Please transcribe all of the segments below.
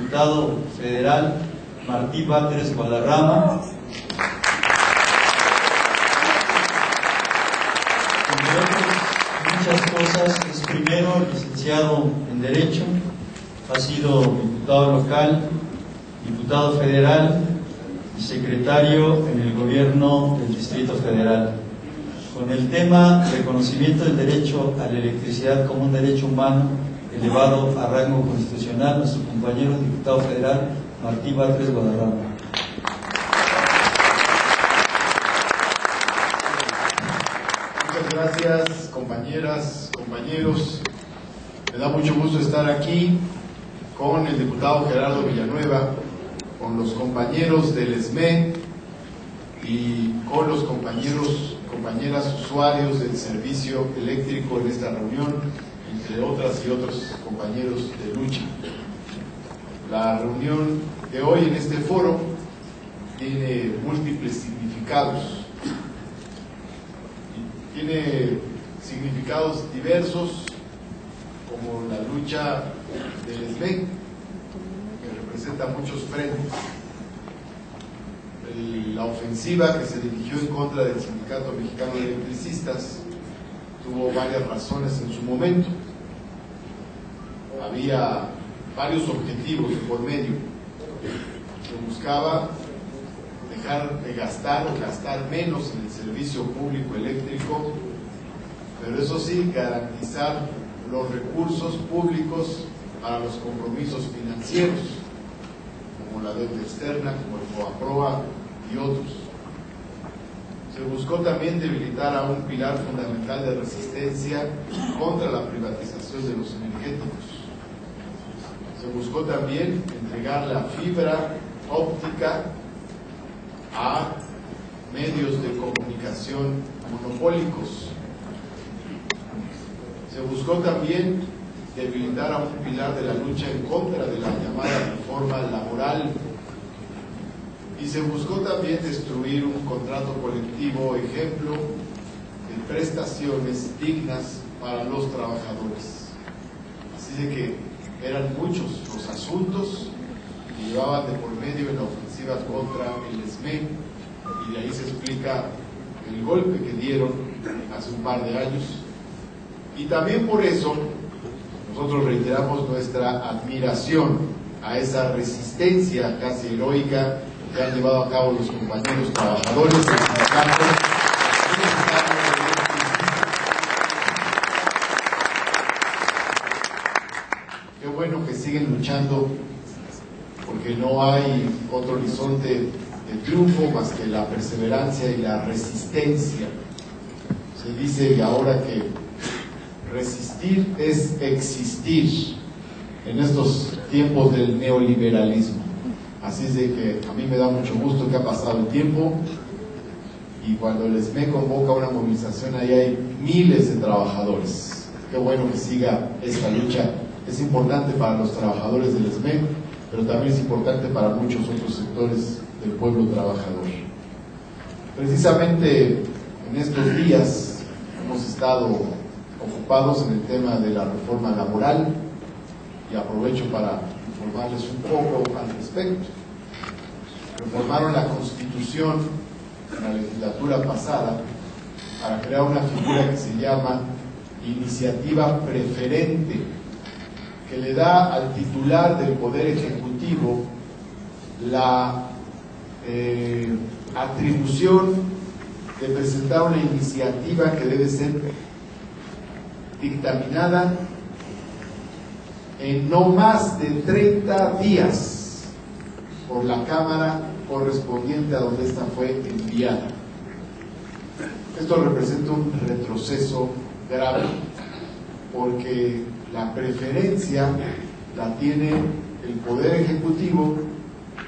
diputado federal Martí Batres Guadarrama. Entre otras muchas cosas, es primero licenciado en Derecho, ha sido diputado local, diputado federal y secretario en el gobierno del Distrito Federal. Con el tema reconocimiento del derecho a la electricidad como un derecho humano elevado a rango constitucional, nuestro compañero diputado federal Martí Batres Guadarrama. Muchas gracias, compañeras, compañeros. Me da mucho gusto estar aquí con el diputado Gerardo Villanueva, con los compañeros del SME y con los compañeras usuarios del servicio eléctrico en esta reunión, entre otras y otros compañeros de lucha. La reunión de hoy en este foro tiene múltiples significados. Tiene significados diversos, como la lucha del SME, que representa muchos frentes. La ofensiva que se dirigió en contra del Sindicato Mexicano de Electricistas tuvo varias razones en su momento. Había varios objetivos por medio. Se buscaba dejar de gastar o gastar menos en el servicio público eléctrico, pero eso sí, garantizar los recursos públicos para los compromisos financieros, como la deuda externa, como el FOAPROA y otros. Se buscó también debilitar a un pilar fundamental de resistencia contra la privatización de los energéticos. Se buscó también entregar la fibra óptica a medios de comunicación monopólicos. Se buscó también debilitar a un pilar de la lucha en contra de la llamada reforma laboral. Y se buscó también destruir un contrato colectivo ejemplo de prestaciones dignas para los trabajadores. Así de que eran muchos los asuntos que llevaban de por medio en la ofensiva contra el SME, y de ahí se explica el golpe que dieron hace un par de años. Y también por eso nosotros reiteramos nuestra admiración a esa resistencia casi heroica que han llevado a cabo los compañeros trabajadores del sindicato. Qué bueno que siguen luchando, porque no hay otro horizonte de triunfo más que la perseverancia y la resistencia. Se dice ahora que resistir es existir en estos tiempos del neoliberalismo. Así es de que a mí me da mucho gusto que ha pasado el tiempo, y cuando el SME convoca una movilización, ahí hay miles de trabajadores. Qué bueno que siga esta lucha. Es importante para los trabajadores del SME, pero también es importante para muchos otros sectores del pueblo trabajador. Precisamente en estos días hemos estado ocupados en el tema de la reforma laboral, y aprovecho para informarles un poco al respecto. Reformaron la Constitución en la legislatura pasada para crear una figura que se llama iniciativa preferente, que le da al titular del Poder Ejecutivo la atribución de presentar una iniciativa que debe ser dictaminada en no más de 30 días por la Cámara correspondiente a donde esta fue enviada. Esto representa un retroceso grave, porque la preferencia la tiene el Poder Ejecutivo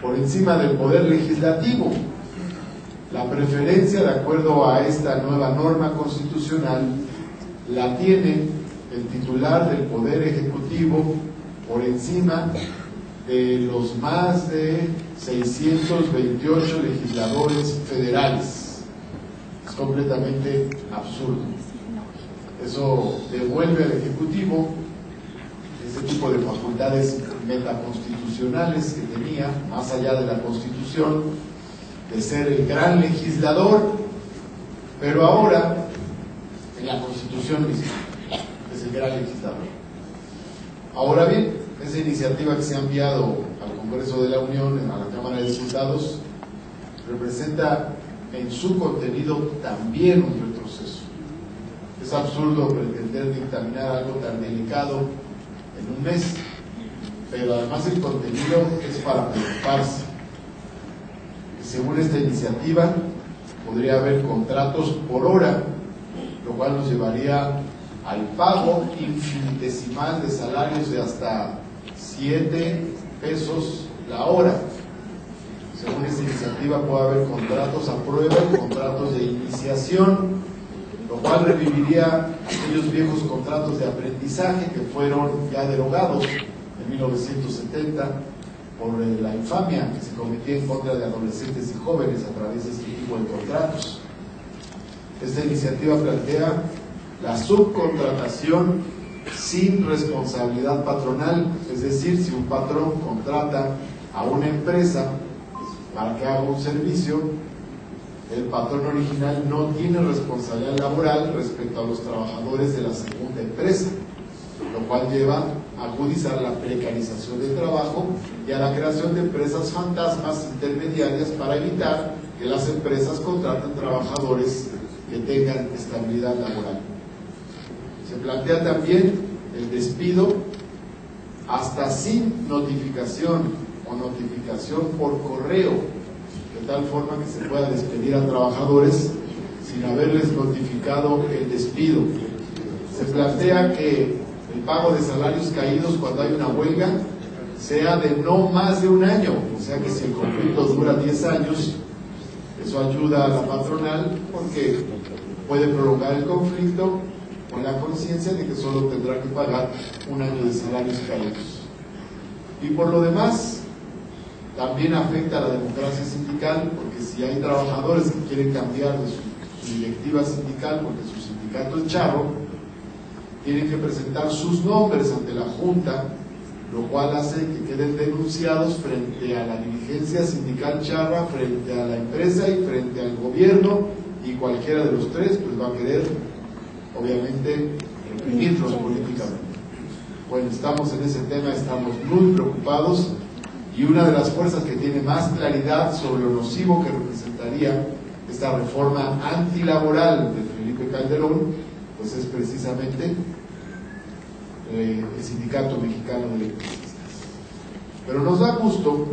por encima del Poder Legislativo. La preferencia, de acuerdo a esta nueva norma constitucional, la tiene el titular del Poder Ejecutivo por encima de los más de 628 legisladores federales. Es completamente absurdo. Eso devuelve al Ejecutivo ese tipo de facultades metaconstitucionales. constitucionales que tenía, más allá de la Constitución, de ser el gran legislador, pero ahora en la Constitución misma es el gran legislador. Ahora bien, esa iniciativa que se ha enviado al Congreso de la Unión, a la Cámara de Diputados, representa en su contenido también un retroceso. Es absurdo pretender dictaminar algo tan delicado en un mes, pero además el contenido es para preocuparse. Según esta iniciativa, podría haber contratos por hora, lo cual nos llevaría al pago infinitesimal de salarios de hasta 7 pesos la hora. Según esta iniciativa puede haber contratos a prueba y contratos de iniciación, lo cual reviviría aquellos viejos contratos de aprendizaje que fueron ya derogados en 1970 por la infamia que se cometía en contra de adolescentes y jóvenes a través de este tipo de contratos. Esta iniciativa plantea la subcontratación sin responsabilidad patronal, es decir, si un patrón contrata a una empresa para que haga un servicio, el patrón original no tiene responsabilidad laboral respecto a los trabajadores de la segunda empresa, lo cual lleva a agudizar la precarización del trabajo y a la creación de empresas fantasmas intermediarias para evitar que las empresas contraten trabajadores que tengan estabilidad laboral. Se plantea también el despido hasta sin notificación o notificación por correo, de tal forma que se pueda despedir a trabajadores sin haberles notificado el despido. Se plantea que el pago de salarios caídos cuando hay una huelga sea de no más de un año, o sea que si el conflicto dura 10 años, eso ayuda a la patronal porque puede prolongar el conflicto con la conciencia de que solo tendrá que pagar un año de salarios caídos. Y por lo demás, también afecta a la democracia sindical, porque si hay trabajadores que quieren cambiar de su directiva sindical porque su sindicato es charro, tienen que presentar sus nombres ante la Junta, lo cual hace que queden denunciados frente a la dirigencia sindical charra, frente a la empresa y frente al gobierno, y cualquiera de los tres pues va a querer, obviamente, reprimirlos políticamente. Bueno, estamos en ese tema, estamos muy preocupados, y una de las fuerzas que tiene más claridad sobre lo nocivo que representaría esta reforma antilaboral de Felipe Calderón, pues es precisamente el Sindicato Mexicano de Electricistas. Pero nos da gusto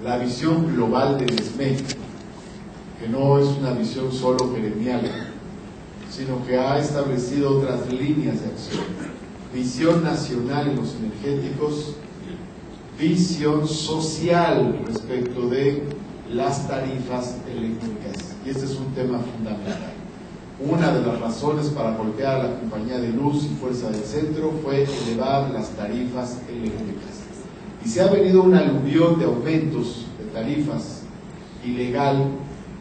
la visión global de SME, que no es una visión solo gremial, sino que ha establecido otras líneas de acción: visión nacional en los energéticos, visión social respecto de las tarifas eléctricas, y este es un tema fundamental. Una de las razones para golpear a la Compañía de Luz y Fuerza del Centro fue elevar las tarifas eléctricas. Y se ha venido un aluvión de aumentos de tarifas ilegal,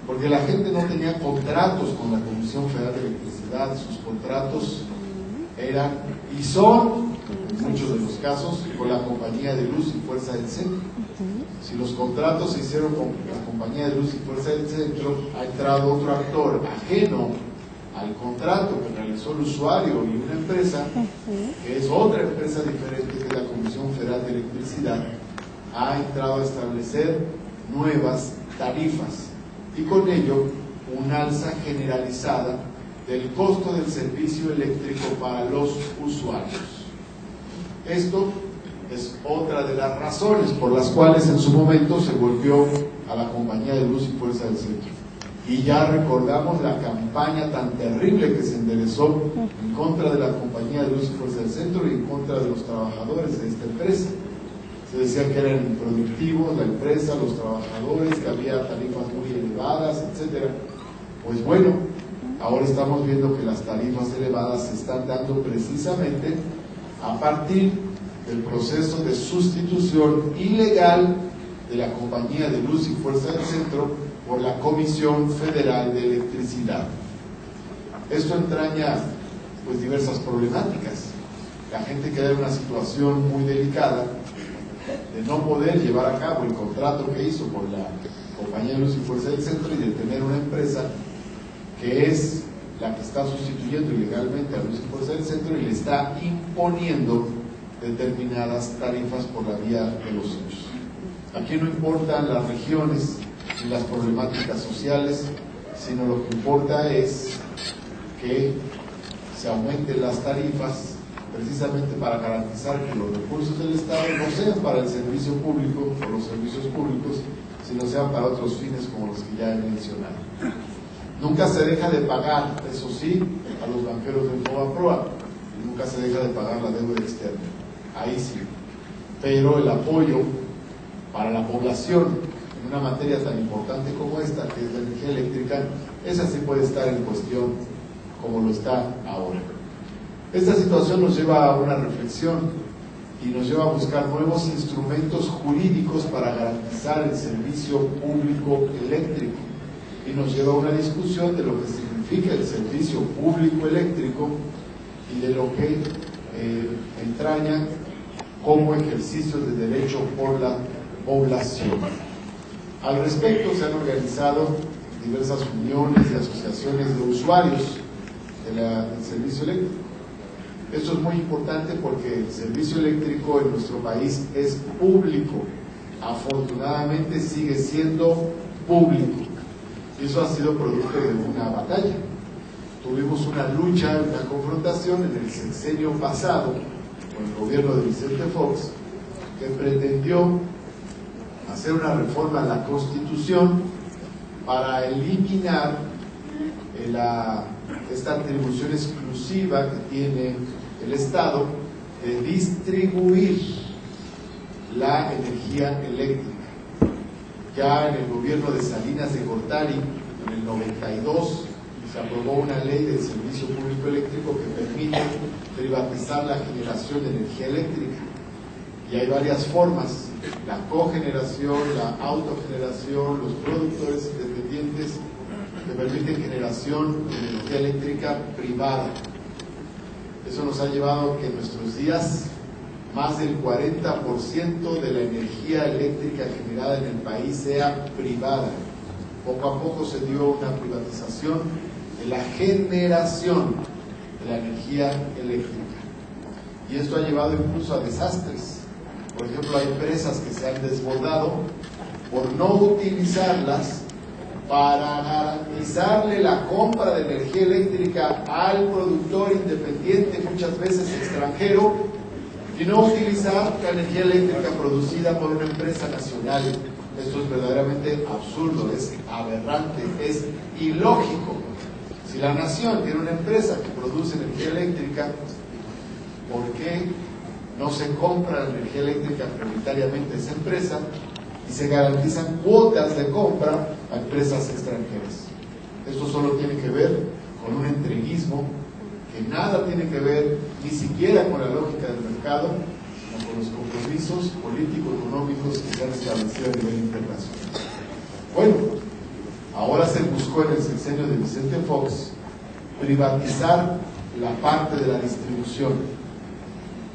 porque la gente no tenía contratos con la Comisión Federal de Electricidad, sus contratos eran y son, en muchos de los casos, con la Compañía de Luz y Fuerza del Centro. Si los contratos se hicieron con la Compañía de Luz y Fuerza del Centro, ha entrado otro actor ajeno al contrato que realizó el usuario y una empresa, que es otra empresa diferente que la Comisión Federal de Electricidad, ha entrado a establecer nuevas tarifas y con ello un alza generalizada del costo del servicio eléctrico para los usuarios. Esto es otra de las razones por las cuales en su momento se golpeó a la Compañía de Luz y Fuerza del Centro. Y ya recordamos la campaña tan terrible que se enderezó en contra de la Compañía de Luz y Fuerza del Centro y en contra de los trabajadores de esta empresa. Se decía que eran improductivos la empresa, los trabajadores, que había tarifas muy elevadas, etc. Pues bueno, ahora estamos viendo que las tarifas elevadas se están dando precisamente a partir del proceso de sustitución ilegal de la Compañía de Luz y Fuerza del Centro por la Comisión Federal de Electricidad. Esto entraña pues diversas problemáticas. La gente queda en una situación muy delicada de no poder llevar a cabo el contrato que hizo con la Compañía de Luz y Fuerza del Centro y de tener una empresa que es la que está sustituyendo ilegalmente a Luz y Fuerza del Centro y le está imponiendo determinadas tarifas por la vía de los hechos. Aquí no importan las regiones ni las problemáticas sociales, sino lo que importa es que se aumenten las tarifas precisamente para garantizar que los recursos del Estado no sean para el servicio público o los servicios públicos, sino sean para otros fines como los que ya he mencionado. Nunca se deja de pagar, eso sí, a los banqueros del FOBAPROA, y nunca se deja de pagar la deuda externa, ahí sí. Pero el apoyo para la población en una materia tan importante como esta, que es la energía eléctrica, esa sí puede estar en cuestión como lo está ahora. Esta situación nos lleva a una reflexión y nos lleva a buscar nuevos instrumentos jurídicos para garantizar el servicio público eléctrico, y nos lleva a una discusión de lo que significa el servicio público eléctrico y de lo que entraña como ejercicio de derecho por la población. Al respecto se han organizado diversas uniones y asociaciones de usuarios del servicio eléctrico. Esto es muy importante porque el servicio eléctrico en nuestro país es público, afortunadamente sigue siendo público, y eso ha sido producto de una batalla. Tuvimos una lucha, una confrontación en el sexenio pasado con el gobierno de Vicente Fox, que pretendió hacer una reforma a la Constitución para eliminar esta atribución exclusiva que tiene el Estado de distribuir la energía eléctrica. Ya en el gobierno de Salinas de Gortari, en el 92, se aprobó una ley del servicio público eléctrico que permite privatizar la generación de energía eléctrica. Y hay varias formas: la cogeneración, la autogeneración, los productores independientes que permiten generación de energía eléctrica privada. Eso nos ha llevado a que en nuestros días más del 40% de la energía eléctrica generada en el país sea privada. Poco a poco se dio una privatización de la generación de la energía eléctrica. Y esto ha llevado incluso a desastres. Por ejemplo, hay empresas que se han desbordado por no utilizarlas para garantizarle la compra de energía eléctrica al productor independiente, muchas veces extranjero, y no utilizar la energía eléctrica producida por una empresa nacional. Esto es verdaderamente absurdo, es aberrante, es ilógico. Si la nación tiene una empresa que produce energía eléctrica, ¿por qué no se compra la energía eléctrica prioritariamente a esa empresa y se garantizan cuotas de compra a empresas extranjeras? Esto solo tiene que ver con un entreguismo que nada tiene que ver ni siquiera con la lógica del mercado, sino con los compromisos político-económicos que se han establecido a nivel internacional. Bueno, ahora se buscó en el sexenio de Vicente Fox privatizar la parte de la distribución.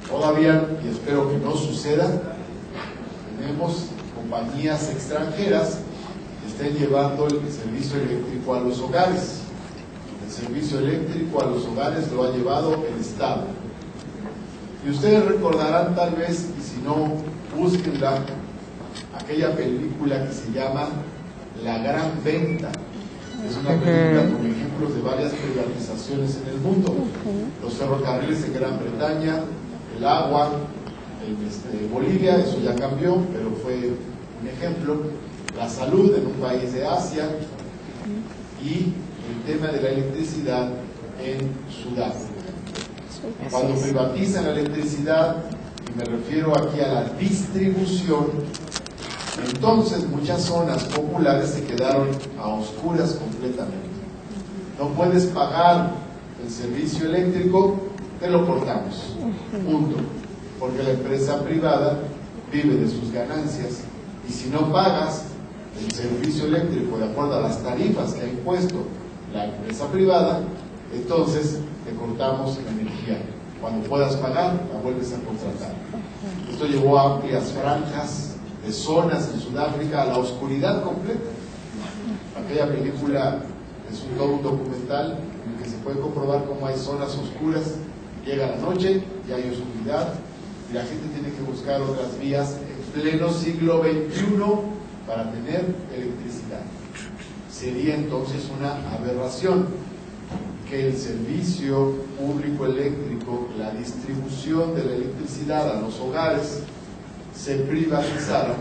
Todavía, y espero que no suceda, tenemos compañías extranjeras que estén llevando el servicio eléctrico a los hogares. El servicio eléctrico a los hogares lo ha llevado el Estado. Y ustedes recordarán tal vez, y si no, búsquenla, aquella película que se llama La Gran Venta. Es una película con ejemplos de varias privatizaciones en el mundo. Los ferrocarriles en Gran Bretaña, el agua en Bolivia, eso ya cambió, pero fue un ejemplo. La salud en un país de Asia y el tema de la electricidad en Sudán. Cuando privatizan la electricidad, y me refiero aquí a la distribución, entonces muchas zonas populares se quedaron a oscuras completamente. No puedes pagar el servicio eléctrico, te lo cortamos, punto, porque la empresa privada vive de sus ganancias, y si no pagas el servicio eléctrico de acuerdo a las tarifas que ha impuesto la empresa privada, entonces te cortamos la energía. Cuando puedas pagar, la vuelves a contratar. Esto llevó a amplias franjas de zonas en Sudáfrica a la oscuridad completa. Aquella película es todo un documental en el que se puede comprobar cómo hay zonas oscuras, llega la noche y hay oscuridad y la gente tiene que buscar otras vías en pleno siglo XXI para tener electricidad. Sería entonces una aberración que el servicio público eléctrico, la distribución de la electricidad a los hogares se privatizara,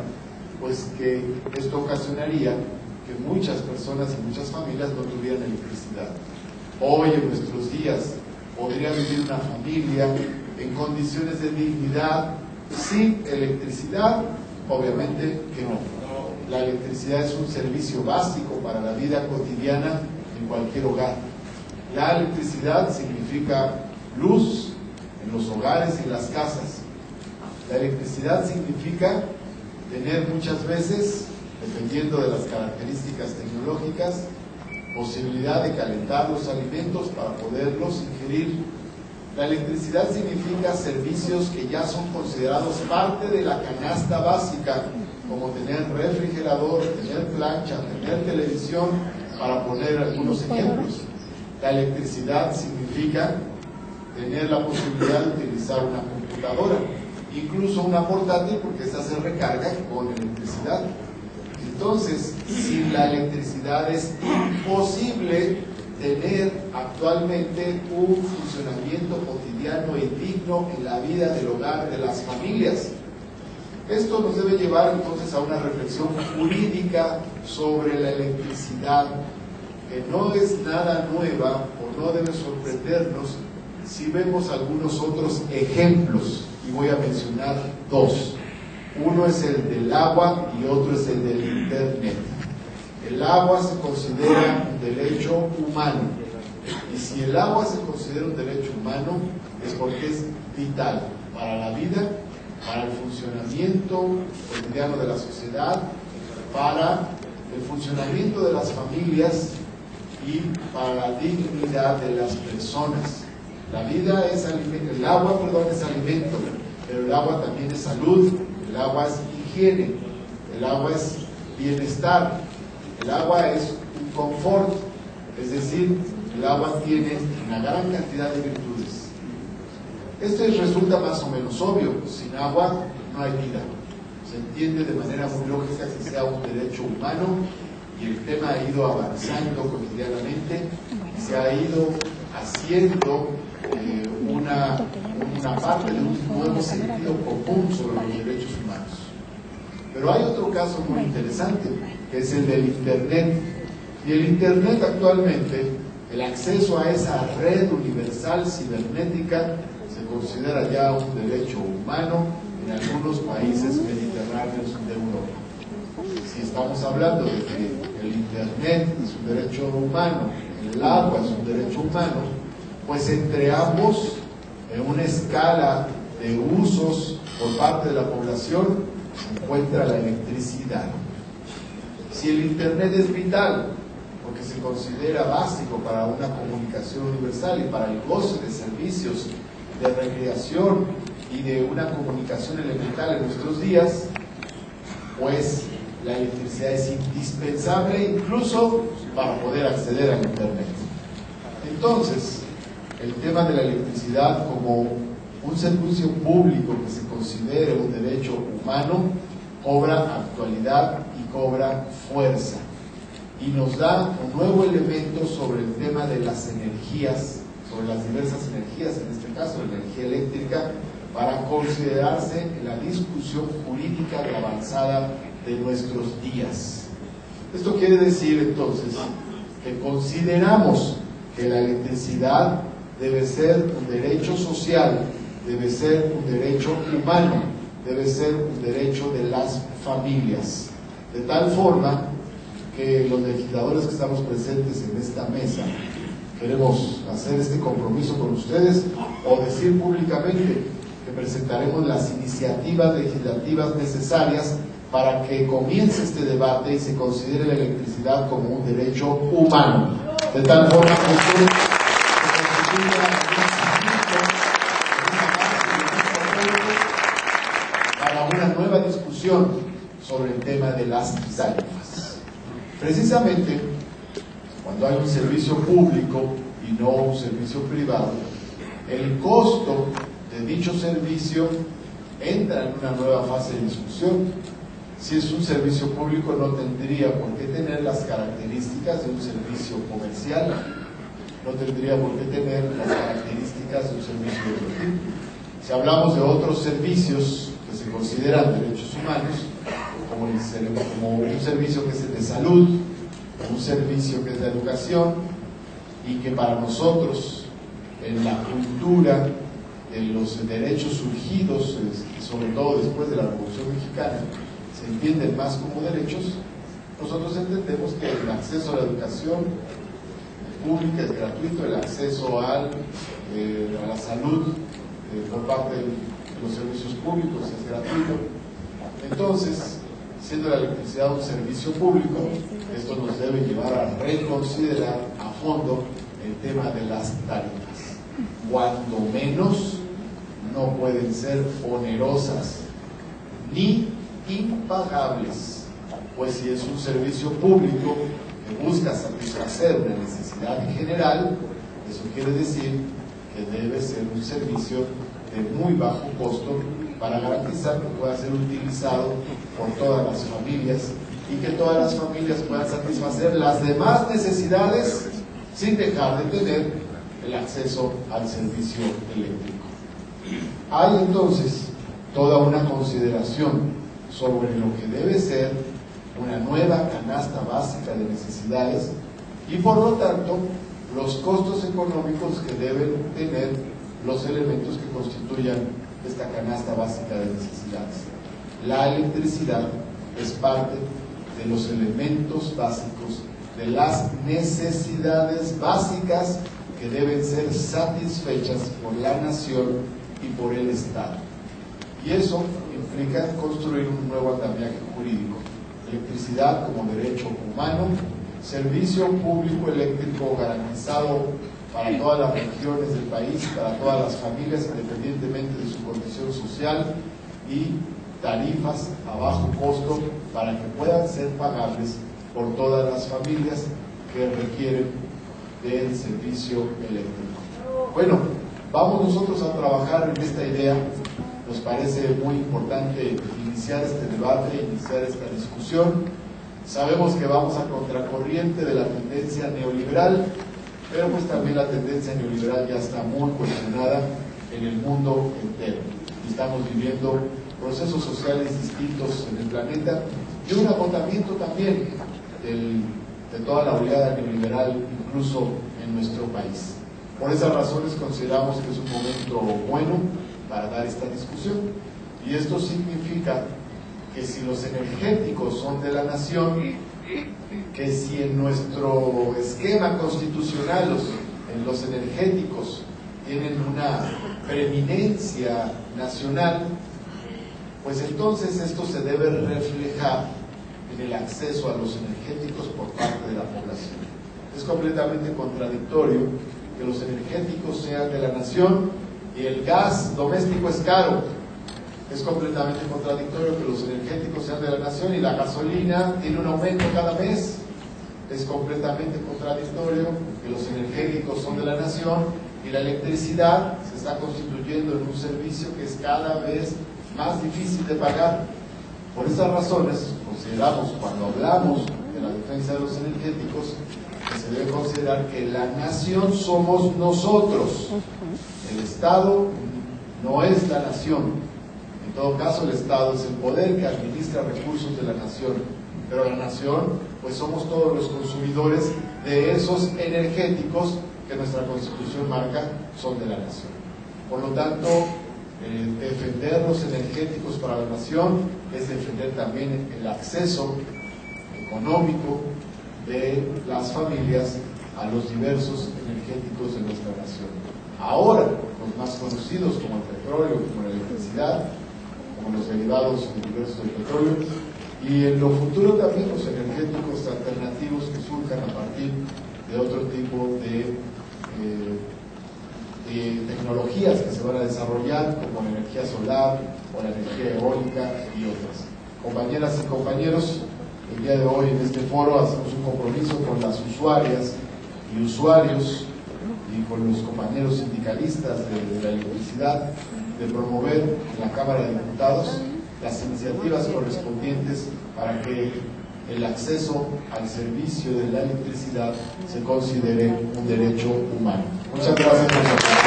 pues que esto ocasionaría que muchas personas y muchas familias no tuvieran electricidad. Hoy en nuestros días podría vivir una familia en condiciones de dignidad sin electricidad, obviamente que no. La electricidad es un servicio básico para la vida cotidiana en cualquier hogar. La electricidad significa luz en los hogares y en las casas. La electricidad significa tener muchas veces, dependiendo de las características tecnológicas, posibilidad de calentar los alimentos para poderlos ingerir. La electricidad significa servicios que ya son considerados parte de la canasta básica, como tener refrigerador, tener plancha, tener televisión, para poner algunos ejemplos. La electricidad significa tener la posibilidad de utilizar una computadora, incluso una portátil, porque esta se recarga con electricidad. Entonces, sin la electricidad es imposible tener actualmente un funcionamiento cotidiano y digno en la vida del hogar de las familias. Esto nos debe llevar entonces a una reflexión jurídica sobre la electricidad, que no es nada nueva o no debe sorprendernos si vemos algunos otros ejemplos, y voy a mencionar dos. Uno es el del agua y otro es el del internet. El agua se considera un derecho humano, y si el agua se considera un derecho humano es porque es vital para la vida, para el funcionamiento cotidiano de la sociedad, para el funcionamiento de las familias y para la dignidad de las personas. La vida es alimento, el agua, es alimento, pero el agua también es salud, el agua es higiene, el agua es bienestar, el agua es un confort, es decir, el agua tiene una gran cantidad de virtudes. Esto resulta más o menos obvio: sin agua no hay vida. Se entiende de manera muy lógica que sea un derecho humano, y el tema ha ido avanzando cotidianamente y se ha ido haciendo una parte de un nuevo sentido común sobre los derechos humanos. Pero hay otro caso muy interesante, que es el del Internet. Y el Internet actualmente, el acceso a esa red universal cibernética, se considera ya un derecho humano en algunos países mediterráneos de Europa. Si estamos hablando de que el Internet es un derecho humano, el agua es un derecho humano, pues entre ambos, en una escala de usos por parte de la población, se encuentra la electricidad. Si el Internet es vital, porque se considera básico para una comunicación universal y para el goce de servicios de recreación y de una comunicación elemental en nuestros días, pues la electricidad es indispensable incluso para poder acceder al Internet. Entonces, el tema de la electricidad como un servicio público que se considere un derecho humano cobra actualidad y cobra fuerza, y nos da un nuevo elemento sobre el tema de las energías, sobre las diversas energías, en este caso la energía eléctrica, para considerarse en la discusión jurídica de avanzada de nuestros días. Esto quiere decir entonces que consideramos que la electricidad debe ser un derecho social, debe ser un derecho humano, debe ser un derecho de las familias, de tal forma que los legisladores que estamos presentes en esta mesa queremos hacer este compromiso con ustedes, o decir públicamente que presentaremos las iniciativas legislativas necesarias para que comience este debate y se considere la electricidad como un derecho humano, de tal forma que usted sobre el tema de las tarifas. Precisamente, cuando hay un servicio público y no un servicio privado, el costo de dicho servicio entra en una nueva fase de discusión. Si es un servicio público, no tendría por qué tener las características de un servicio comercial, no tendría por qué tener las características de un servicio de otro tipo. Si hablamos de otros servicios que se consideran derechos humanos, como un servicio que es el de salud, un servicio que es de educación, y que para nosotros, en la cultura de los derechos surgidos, sobre todo después de la Revolución Mexicana, se entienden más como derechos, nosotros entendemos que el acceso a la educación pública es gratuito, el acceso a la salud por parte de los servicios públicos es gratuito. Entonces, siendo la electricidad un servicio público, esto nos debe llevar a reconsiderar a fondo el tema de las tarifas. Cuando menos, no pueden ser onerosas ni impagables, pues si es un servicio público que busca satisfacer una necesidad en general, eso quiere decir que debe ser un servicio de muy bajo costo para garantizar que pueda ser utilizado por todas las familias y que todas las familias puedan satisfacer las demás necesidades sin dejar de tener el acceso al servicio eléctrico. Hay entonces toda una consideración sobre lo que debe ser una nueva canasta básica de necesidades y por lo tanto los costos económicos que deben tener los elementos que constituyan esta canasta básica de necesidades. La electricidad es parte de los elementos básicos de las necesidades básicas que deben ser satisfechas por la nación y por el Estado. Y eso implica construir un nuevo andamiaje jurídico. Electricidad como derecho humano, servicio público eléctrico garantizado para todas las regiones del país, para todas las familias, independientemente de su condición social, y tarifas a bajo costo para que puedan ser pagables por todas las familias que requieren del servicio eléctrico. Bueno, vamos nosotros a trabajar en esta idea. Nos parece muy importante iniciar este debate, iniciar esta discusión. Sabemos que vamos a contracorriente de la tendencia neoliberal, pero pues también la tendencia neoliberal ya está muy cuestionada en el mundo entero. Estamos viviendo procesos sociales distintos en el planeta y un agotamiento también de toda la oleada neoliberal, incluso en nuestro país. Por esas razones consideramos que es un momento bueno para dar esta discusión, y esto significa que si los energéticos son de la nación, que si en nuestro esquema constitucional los energéticos tienen una preeminencia nacional, pues entonces esto se debe reflejar en el acceso a los energéticos por parte de la población. Es completamente contradictorio que los energéticos sean de la nación y el gas doméstico es caro. Es completamente contradictorio que los energéticos sean de la nación y la gasolina tiene un aumento cada mes. Es completamente contradictorio que los energéticos son de la nación y la electricidad se está constituyendo en un servicio que es cada vez más difícil de pagar. Por esas razones, consideramos, cuando hablamos de la defensa de los energéticos, que se debe considerar que la nación somos nosotros. El Estado no es la nación. En todo caso, el Estado es el poder que administra recursos de la nación, pero la nación, pues somos todos los consumidores de esos energéticos que nuestra Constitución marca son de la nación. Por lo tanto, defender los energéticos para la nación es defender también el acceso económico de las familias a los diversos energéticos de nuestra nación. Ahora, los más conocidos como el petróleo, como la electricidad, como los derivados diversos del petróleo, y en lo futuro también los energéticos alternativos que surjan a partir de otro tipo de tecnologías que se van a desarrollar, como la energía solar o la energía eólica y otras. Compañeras y compañeros, el día de hoy en este foro hacemos un compromiso con las usuarias y usuarios y con los compañeros sindicalistas de la electricidad de promover en la Cámara de Diputados las iniciativas correspondientes para que el acceso al servicio de la electricidad se considere un derecho humano. Muchas gracias por su atención.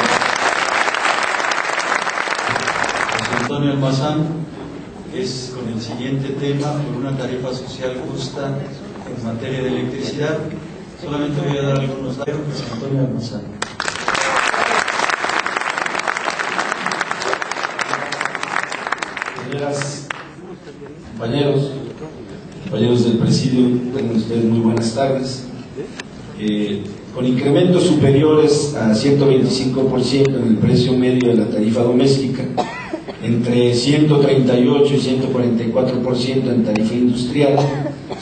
José Antonio Almazán es con el siguiente tema, por una tarifa social justa en materia de electricidad. Solamente voy a dar algunos datos. José Antonio Almazán. Señoras, compañeros del presidio, tengan ustedes muy buenas tardes. Con incrementos superiores a 125% en el precio medio de la tarifa doméstica, entre 138 y 144% en tarifa industrial,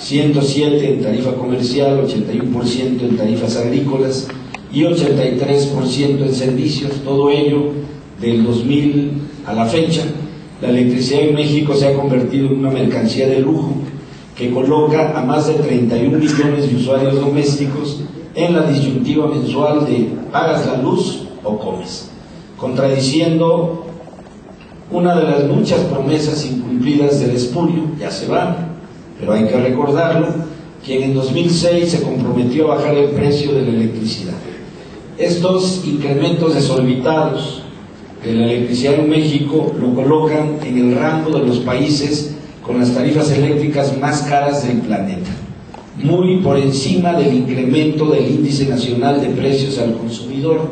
107% en tarifa comercial, 81% en tarifas agrícolas y 83% en servicios, todo ello del 2000 a la fecha. La electricidad en México se ha convertido en una mercancía de lujo que coloca a más de 31 millones de usuarios domésticos en la disyuntiva mensual de ¿pagas la luz o comes?, contradiciendo una de las muchas promesas incumplidas del espolio. Ya se va, pero hay que recordarlo, quien en 2006 se comprometió a bajar el precio de la electricidad. Estos incrementos desorbitados de la electricidad en México lo colocan en el rango de los países con las tarifas eléctricas más caras del planeta, muy por encima del incremento del índice nacional de precios al consumidor,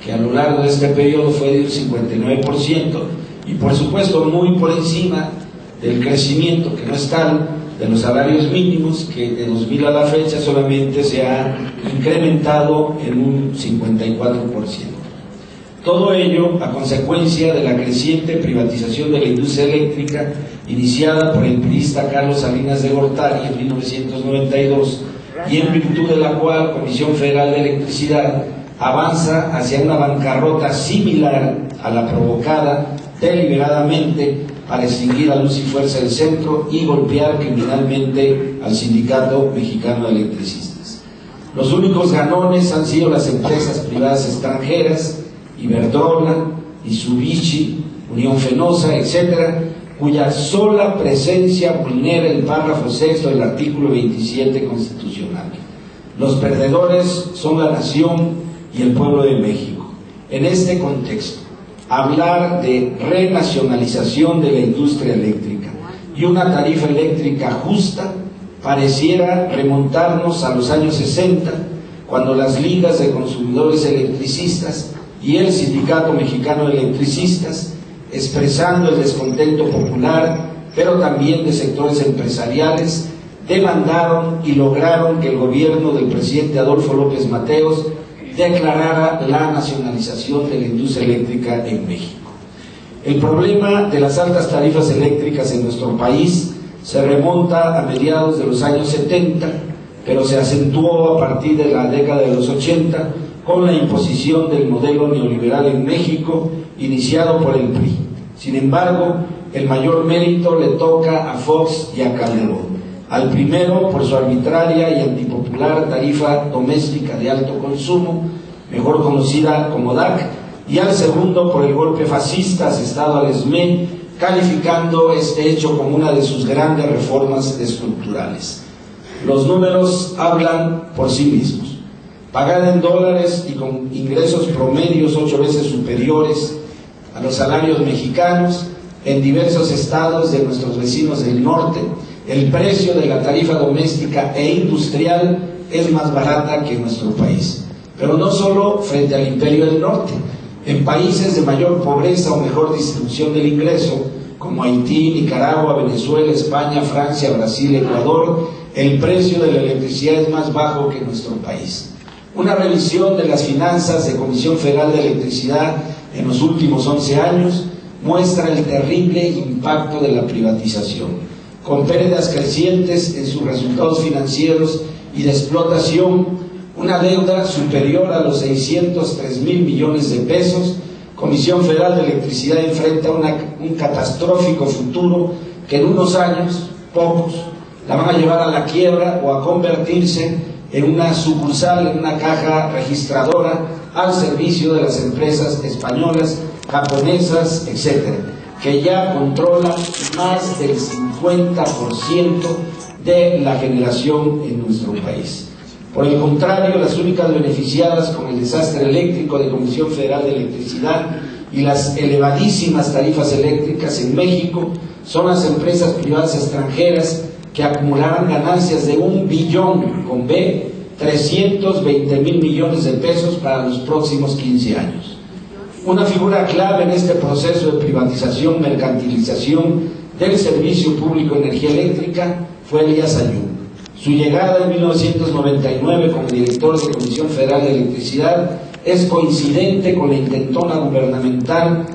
que a lo largo de este periodo fue de un 59%, y por supuesto muy por encima del crecimiento, que no es tal, de los salarios mínimos, que de 2000 a la fecha solamente se ha incrementado en un 54%. Todo ello a consecuencia de la creciente privatización de la industria eléctrica iniciada por el priista Carlos Salinas de Gortari en 1992, y en virtud de la cual Comisión Federal de Electricidad avanza hacia una bancarrota similar a la provocada deliberadamente para extinguir a Luz y Fuerza del Centro y golpear criminalmente al Sindicato Mexicano de Electricistas. Los únicos ganones han sido las empresas privadas extranjeras, Iberdrola, Mitsubishi, Unión Fenosa, etcétera, cuya sola presencia vulnera el párrafo 6 del artículo 27 constitucional. Los perdedores son la nación y el pueblo de México. En este contexto, hablar de renacionalización de la industria eléctrica y una tarifa eléctrica justa pareciera remontarnos a los años 60, cuando las ligas de consumidores electricistas y el Sindicato Mexicano de Electricistas, expresando el descontento popular, pero también de sectores empresariales, demandaron y lograron que el gobierno del presidente Adolfo López Mateos declarara la nacionalización de la industria eléctrica en México. El problema de las altas tarifas eléctricas en nuestro país se remonta a mediados de los años 70, pero se acentuó a partir de la década de los 80 con la imposición del modelo neoliberal en México, iniciado por el PRI. Sin embargo, el mayor mérito le toca a Fox y a Calderón. Al primero por su arbitraria y antipopular tarifa doméstica de alto consumo, mejor conocida como DAC, y al segundo por el golpe fascista asestado al SME, calificando este hecho como una de sus grandes reformas estructurales. Los números hablan por sí mismos. Pagada en dólares y con ingresos promedios 8 veces superiores a los salarios mexicanos, en diversos estados de nuestros vecinos del norte, el precio de la tarifa doméstica e industrial es más barata que en nuestro país. Pero no solo frente al imperio del norte. En países de mayor pobreza o mejor distribución del ingreso, como Haití, Nicaragua, Venezuela, España, Francia, Brasil, Ecuador, el precio de la electricidad es más bajo que en nuestro país. Una revisión de las finanzas de Comisión Federal de Electricidad en los últimos 11 años muestra el terrible impacto de la privatización, con pérdidas crecientes en sus resultados financieros y de explotación, una deuda superior a los 603,000 millones de pesos. Comisión Federal de Electricidad enfrenta un catastrófico futuro que en unos años, pocos, la van a llevar a la quiebra o a convertirse en una sucursal, en una caja registradora al servicio de las empresas españolas, japonesas, etcétera, que ya controlan más del 50% de la generación en nuestro país. Por el contrario, las únicas beneficiadas con el desastre eléctrico de Comisión Federal de Electricidad y las elevadísimas tarifas eléctricas en México son las empresas privadas extranjeras que acumularán ganancias de 320,000 millones de pesos para los próximos 15 años. Una figura clave en este proceso de privatización, mercantilización del servicio público de energía eléctrica fue Elías Ayub. Su llegada en 1999 como director de Comisión Federal de Electricidad es coincidente con la intentona gubernamental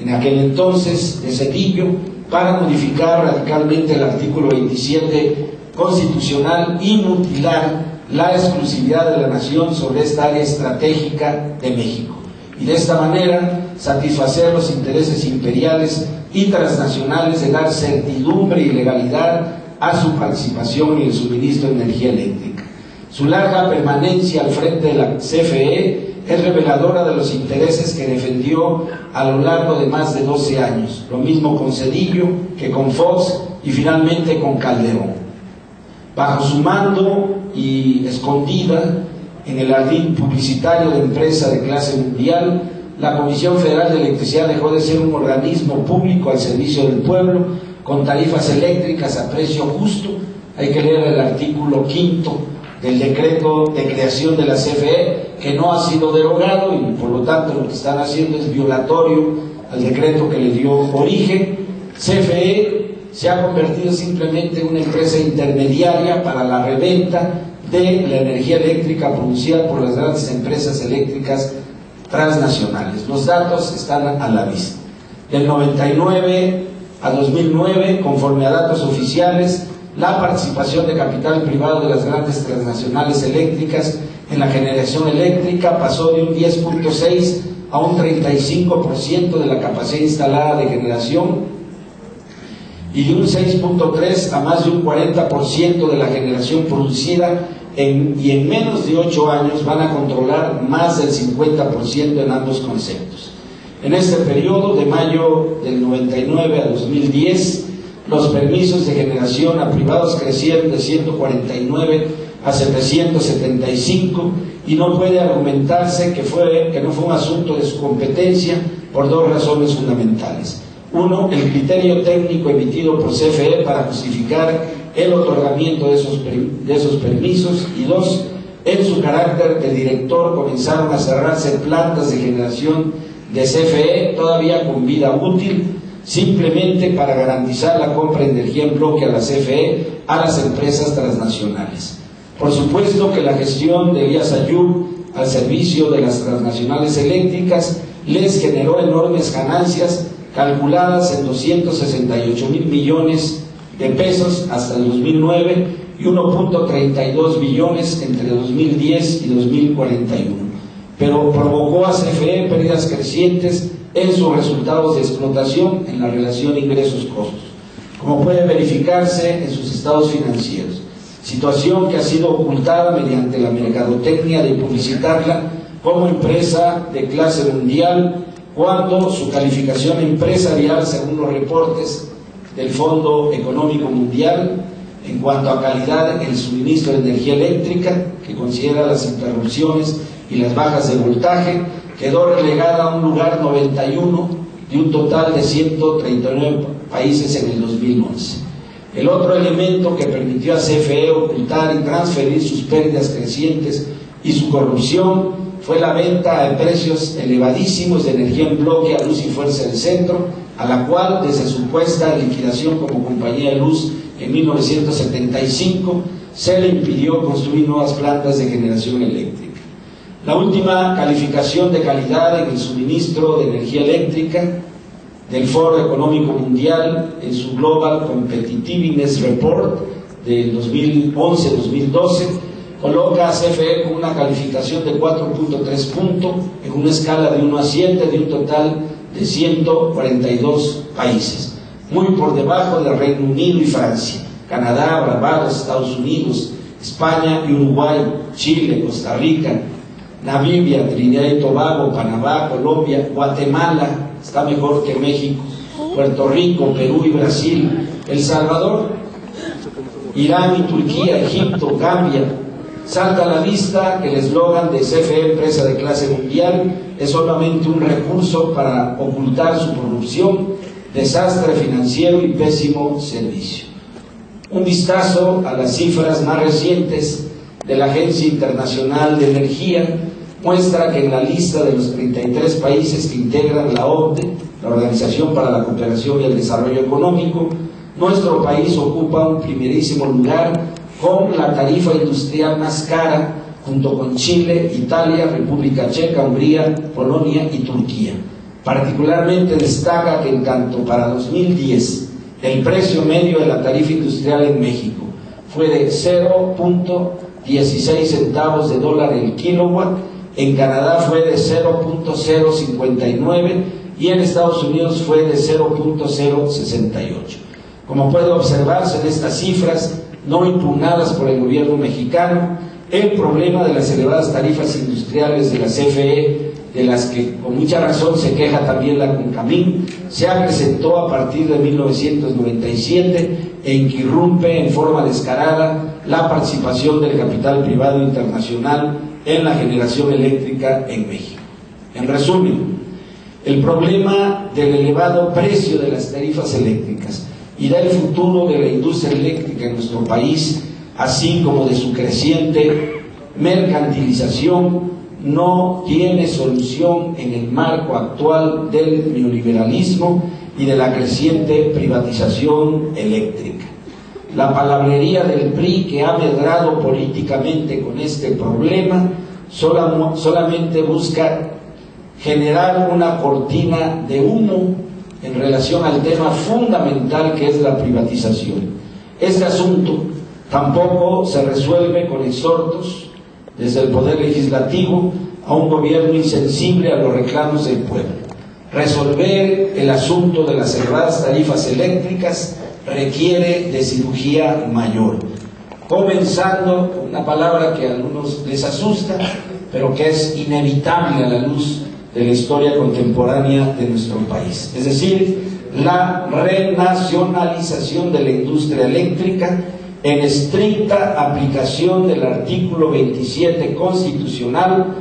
en aquel entonces de Cedillo para modificar radicalmente el artículo 27 constitucional y mutilar la exclusividad de la nación sobre esta área estratégica de México, y de esta manera satisfacer los intereses imperiales y transnacionales de dar certidumbre y legalidad a su participación en el suministro de energía eléctrica. Su larga permanencia al frente de la CFE es reveladora de los intereses que defendió a lo largo de más de 12 años, lo mismo con Cedillo que con Fox y finalmente con Calderón. Bajo su mando y escondida en el ardid publicitario de empresa de clase mundial, la Comisión Federal de Electricidad dejó de ser un organismo público al servicio del pueblo, con tarifas eléctricas a precio justo. Hay que leer el artículo 5 del decreto de creación de la CFE, que no ha sido derogado y por lo tanto lo que están haciendo es violatorio al decreto que le dio origen. CFE se ha convertido simplemente en una empresa intermediaria para la reventa de la energía eléctrica producida por las grandes empresas eléctricas transnacionales. Los datos están a la vista. Del 99 a 2009, conforme a datos oficiales, la participación de capital privado de las grandes transnacionales eléctricas en la generación eléctrica pasó de un 10.6 a un 35% de la capacidad instalada de generación, y de un 6.3 a más de un 40% de la generación producida, y en menos de 8 años van a controlar más del 50% en ambos conceptos. En este periodo, de mayo del 99 a 2010, los permisos de generación a privados crecieron de 149 a 775, y no puede argumentarse que no fue un asunto de su competencia por dos razones fundamentales. Uno, el criterio técnico emitido por CFE para justificar el otorgamiento de esos permisos, y dos, en su carácter de director comenzaron a cerrarse plantas de generación de CFE todavía con vida útil, simplemente para garantizar la compra de energía en bloque a la CFE a las empresas transnacionales. Por supuesto que la gestión de Elías Ayub al servicio de las transnacionales eléctricas les generó enormes ganancias calculadas en 268,000 millones de pesos hasta el 2009 y 1.32 billones entre 2010 y 2041, pero provocó a CFE pérdidas crecientes en sus resultados de explotación en la relación ingresos-costos, como puede verificarse en sus estados financieros, situación que ha sido ocultada mediante la mercadotecnia de publicitarla como empresa de clase mundial, cuando su calificación empresarial, según los reportes del Fondo Económico Mundial, en cuanto a calidad en el suministro de energía eléctrica, que considera las interrupciones y las bajas de voltaje, quedó relegada a un lugar 91 de un total de 139 países en el 2011. El otro elemento que permitió a CFE ocultar y transferir sus pérdidas crecientes y su corrupción fue la venta a precios elevadísimos de energía en bloque a Luz y Fuerza del Centro, a la cual, desde su puesta liquidación como compañía de luz en 1975, se le impidió construir nuevas plantas de generación eléctrica. La última calificación de calidad en el suministro de energía eléctrica del Foro Económico Mundial, en su Global Competitiveness Report del 2011-2012, coloca a CFE con una calificación de 4.3 puntos en una escala de 1 a 7 de un total de 142 países. muy por debajo de Reino Unido y Francia, Canadá, Barbados, Estados Unidos, España y Uruguay, Chile, Costa Rica, Namibia, Trinidad y Tobago, Panamá, Colombia, Guatemala, está mejor que México, Puerto Rico, Perú y Brasil, El Salvador, Irán y Turquía, Egipto, Gambia. Salta a la vista que el eslogan de CFE, empresa de clase mundial, es solamente un recurso para ocultar su corrupción, desastre financiero y pésimo servicio. Un vistazo a las cifras más recientes de la Agencia Internacional de Energía muestra que en la lista de los 33 países que integran la OCDE, la Organización para la Cooperación y el Desarrollo Económico, nuestro país ocupa un primerísimo lugar con la tarifa industrial más cara, junto con Chile, Italia, República Checa, Hungría, Polonia y Turquía. Particularmente destaca que en tanto para 2010 el precio medio de la tarifa industrial en México fue de 0.16 centavos de dólar el kilowatt, en Canadá fue de 0.059 y en Estados Unidos fue de 0.068. Como puede observarse en estas cifras, no impugnadas por el gobierno mexicano, el problema de las elevadas tarifas industriales de la CFE, de las que con mucha razón se queja también la CONCAMIN, se acrecentó a partir de 1997 en que irrumpe en forma descarada la participación del capital privado internacional en la generación eléctrica en México. En resumen, el problema del elevado precio de las tarifas eléctricas y del futuro de la industria eléctrica en nuestro país, así como de su creciente mercantilización, no tiene solución en el marco actual del neoliberalismo y de la creciente privatización eléctrica. La palabrería del PRI, que ha medrado políticamente con este problema, solamente busca generar una cortina de humo en relación al tema fundamental que es la privatización. Este asunto tampoco se resuelve con exhortos desde el Poder Legislativo a un gobierno insensible a los reclamos del pueblo. Resolver el asunto de las elevadas tarifas eléctricas requiere de cirugía mayor, comenzando con una palabra que a algunos les asusta, pero que es inevitable a la luz de la historia contemporánea de nuestro país, es decir, la renacionalización de la industria eléctrica en estricta aplicación del artículo 27 constitucional,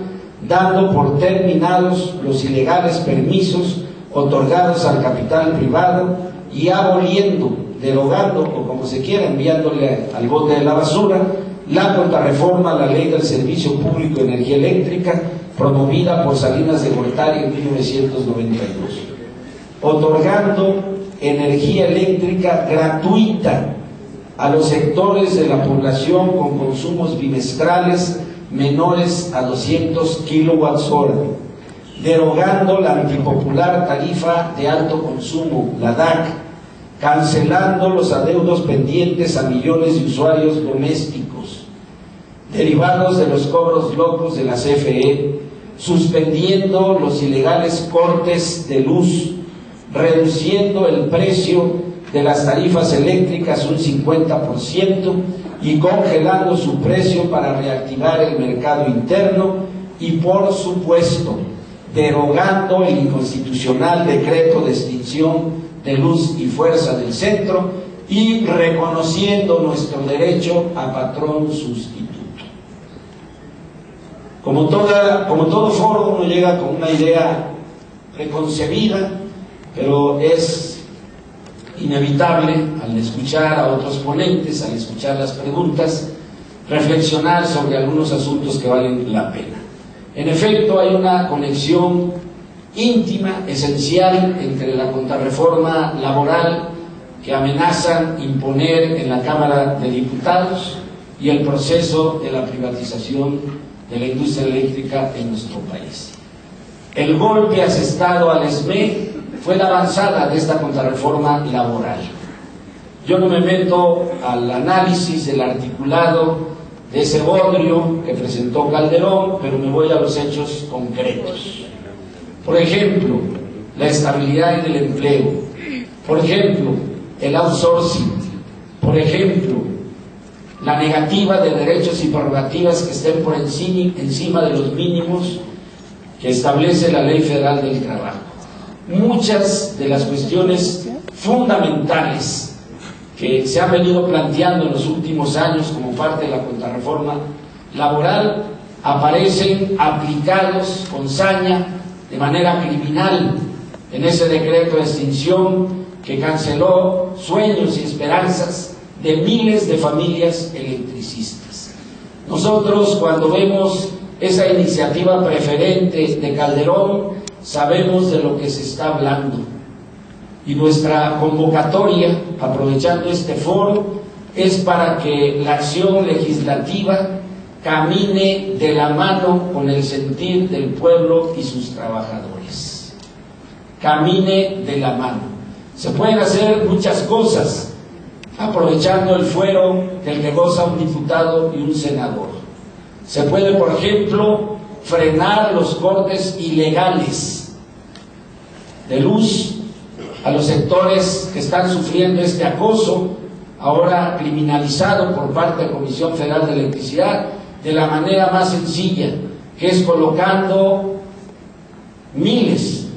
dando por terminados los ilegales permisos otorgados al capital privado y aboliendo, derogando, o como se quiera, enviándole al bote de la basura, la contrarreforma a la Ley del Servicio Público de Energía Eléctrica, promovida por Salinas de Gortari en 1992, otorgando energía eléctrica gratuita a los sectores de la población con consumos bimestrales menores a 200 kWh, derogando la antipopular tarifa de alto consumo, la DAC, cancelando los adeudos pendientes a millones de usuarios domésticos, derivados de los cobros locos de la CFE, suspendiendo los ilegales cortes de luz, reduciendo el precio de las tarifas eléctricas un 50% y congelando su precio para reactivar el mercado interno y, por supuesto, derogando el inconstitucional decreto de extinción de luz y fuerza del centro y reconociendo nuestro derecho a patrón sustituto. Como todo foro, uno llega con una idea preconcebida, pero es inevitable al escuchar a otros ponentes, al escuchar las preguntas, reflexionar sobre algunos asuntos que valen la pena. En efecto, hay una conexión íntima, esencial, entre la contrarreforma laboral que amenazan imponer en la Cámara de Diputados y el proceso de la privatización de la industria eléctrica en nuestro país. El golpe asestado al SME fue la avanzada de esta contrarreforma laboral. Yo no me meto al análisis del articulado de ese bodrio que presentó Calderón, pero me voy a los hechos concretos. Por ejemplo, la estabilidad en el empleo, Por ejemplo, el outsourcing, por ejemplo, la negativa de derechos y prerrogativas que estén por encima de los mínimos que establece la Ley Federal del Trabajo. Muchas de las cuestiones fundamentales que se han venido planteando en los últimos años como parte de la contrarreforma laboral aparecen aplicados con saña de manera criminal en ese decreto de extinción que canceló sueños y esperanzas de miles de familias electricistas. Nosotros, cuando vemos esa iniciativa preferente de Calderón, sabemos de lo que se está hablando. Y nuestra convocatoria, aprovechando este foro, es para que la acción legislativa camine de la mano con el sentir del pueblo y sus trabajadores. Camine de la mano. Se pueden hacer muchas cosas aprovechando el fuero del que goza un diputado y un senador. Se puede, por ejemplo, frenar los cortes ilegales de luz a los sectores que están sufriendo este acoso, ahora criminalizado por parte de la Comisión Federal de Electricidad, de la manera más sencilla, que es colocando miles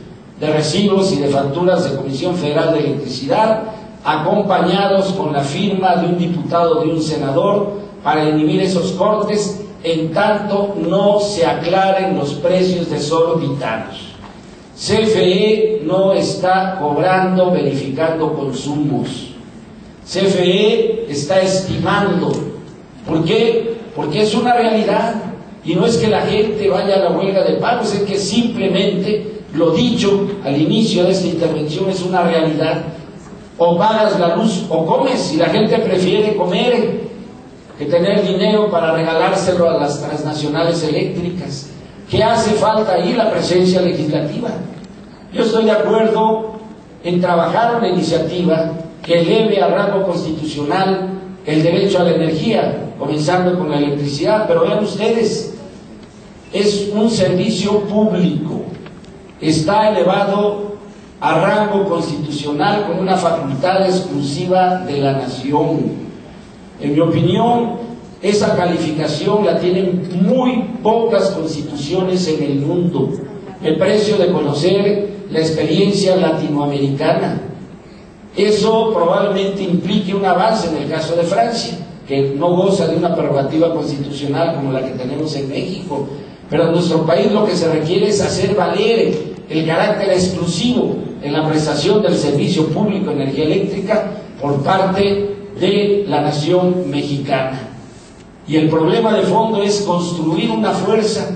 de recibos y de facturas de Comisión Federal de Electricidad, acompañados con la firma de un diputado, de un senador, para inhibir esos cortes, en tanto no se aclaren los precios desorbitados. CFE no está cobrando, verificando consumos. CFE está estimando. ¿Por qué? Porque es una realidad. Y no es que la gente vaya a la huelga de pagos, es que simplemente lo dicho al inicio de esta intervención es una realidad. O pagas la luz o comes, y la gente prefiere comer que tener dinero para regalárselo a las transnacionales eléctricas. ¿Qué hace falta ahí? La presencia legislativa. Yo estoy de acuerdo en trabajar una iniciativa que eleve a rango constitucional el derecho a la energía, comenzando con la electricidad, pero vean ustedes, es un servicio público, está elevado a rango constitucional con una facultad exclusiva de la nación. En mi opinión, esa calificación la tienen muy pocas constituciones en el mundo. El precio de conocer la experiencia latinoamericana. Eso probablemente implique un avance en el caso de Francia, que no goza de una prerrogativa constitucional como la que tenemos en México. Pero en nuestro país lo que se requiere es hacer valer el carácter exclusivo en la prestación del servicio público de energía eléctrica por parte de la nación mexicana. Y el problema de fondo es construir una fuerza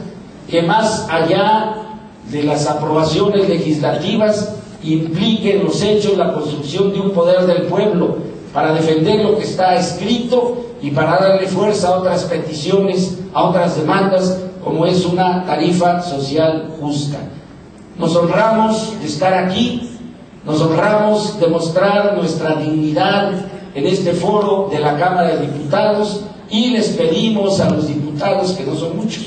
que, más allá de las aprobaciones legislativas, implique en los hechos la construcción de un poder del pueblo para defender lo que está escrito y para darle fuerza a otras peticiones, a otras demandas, como es una tarifa social justa. Nos honramos de estar aquí, nos honramos de mostrar nuestra dignidad en este foro de la Cámara de Diputados, y les pedimos a los diputados, que no son muchos,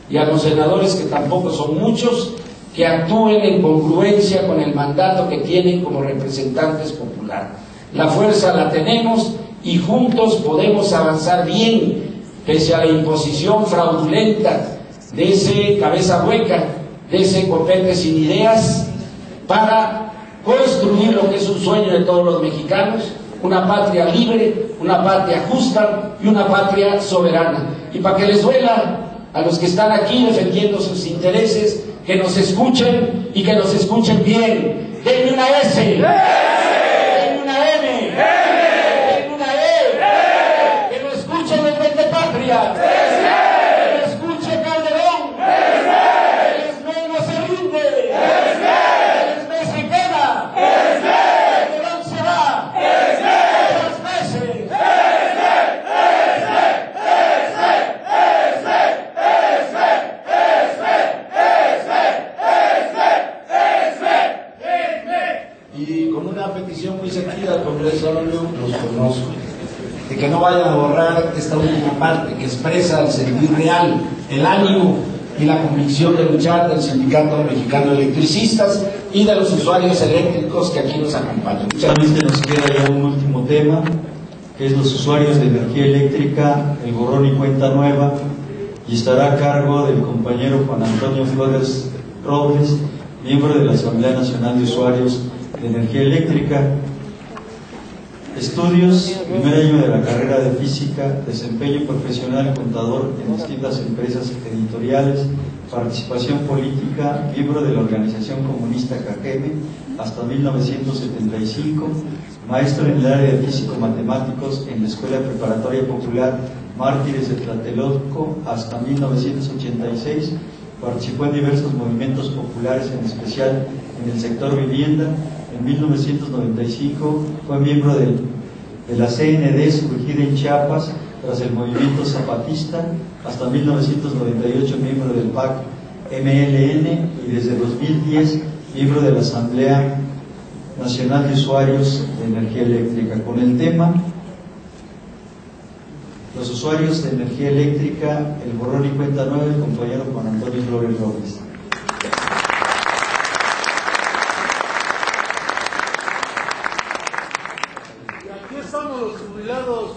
y a los senadores, que tampoco son muchos, que actúen en congruencia con el mandato que tienen como representantes populares. La fuerza la tenemos y juntos podemos avanzar bien, pese a la imposición fraudulenta de ese cabeza hueca, de ese copete sin ideas, para construir lo que es un sueño de todos los mexicanos: una patria libre, una patria justa y una patria soberana. Y para que les duela a los que están aquí defendiendo sus intereses, que nos escuchen y que nos escuchen bien. Denme una S, denme una M, denme una E, que lo escuchen el Frente Patria, que lo escuche Calderón, el SME no se rinde, el SME se queda, Calderón se va, 3 meses. Y con una petición muy sentida al Congreso, los conozco, de que no vayan a borrar esta última parte que expresa el sentir real, el ánimo y la convicción de luchar del Sindicato Mexicano de Electricistas y de los usuarios eléctricos que aquí nos acompañan. Solamente nos queda ya un último tema, que es los usuarios de energía eléctrica, el borrón y cuenta nueva, y estará a cargo del compañero Juan Antonio Flores Robles, miembro de la Asamblea Nacional de Usuarios de Energía Eléctrica. Estudios, primer año de la carrera de Física, desempeño profesional contador en distintas empresas editoriales, participación política, miembro de la Organización Comunista Cajeme hasta 1975, maestro en el área de físico-matemáticos en la Escuela Preparatoria Popular Mártires de Tlatelolco hasta 1986, participó en diversos movimientos populares, en especial en el sector vivienda. En 1995 fue miembro de la CND surgida en Chiapas tras el movimiento zapatista, hasta 1998 miembro del PAC MLN y desde 2010 miembro de la Asamblea Nacional de Usuarios de Energía Eléctrica, con el tema los usuarios de energía eléctrica, el borrón y cuenta nueva, el compañero Juan Antonio Flores Robles. Y aquí estamos los jubilados.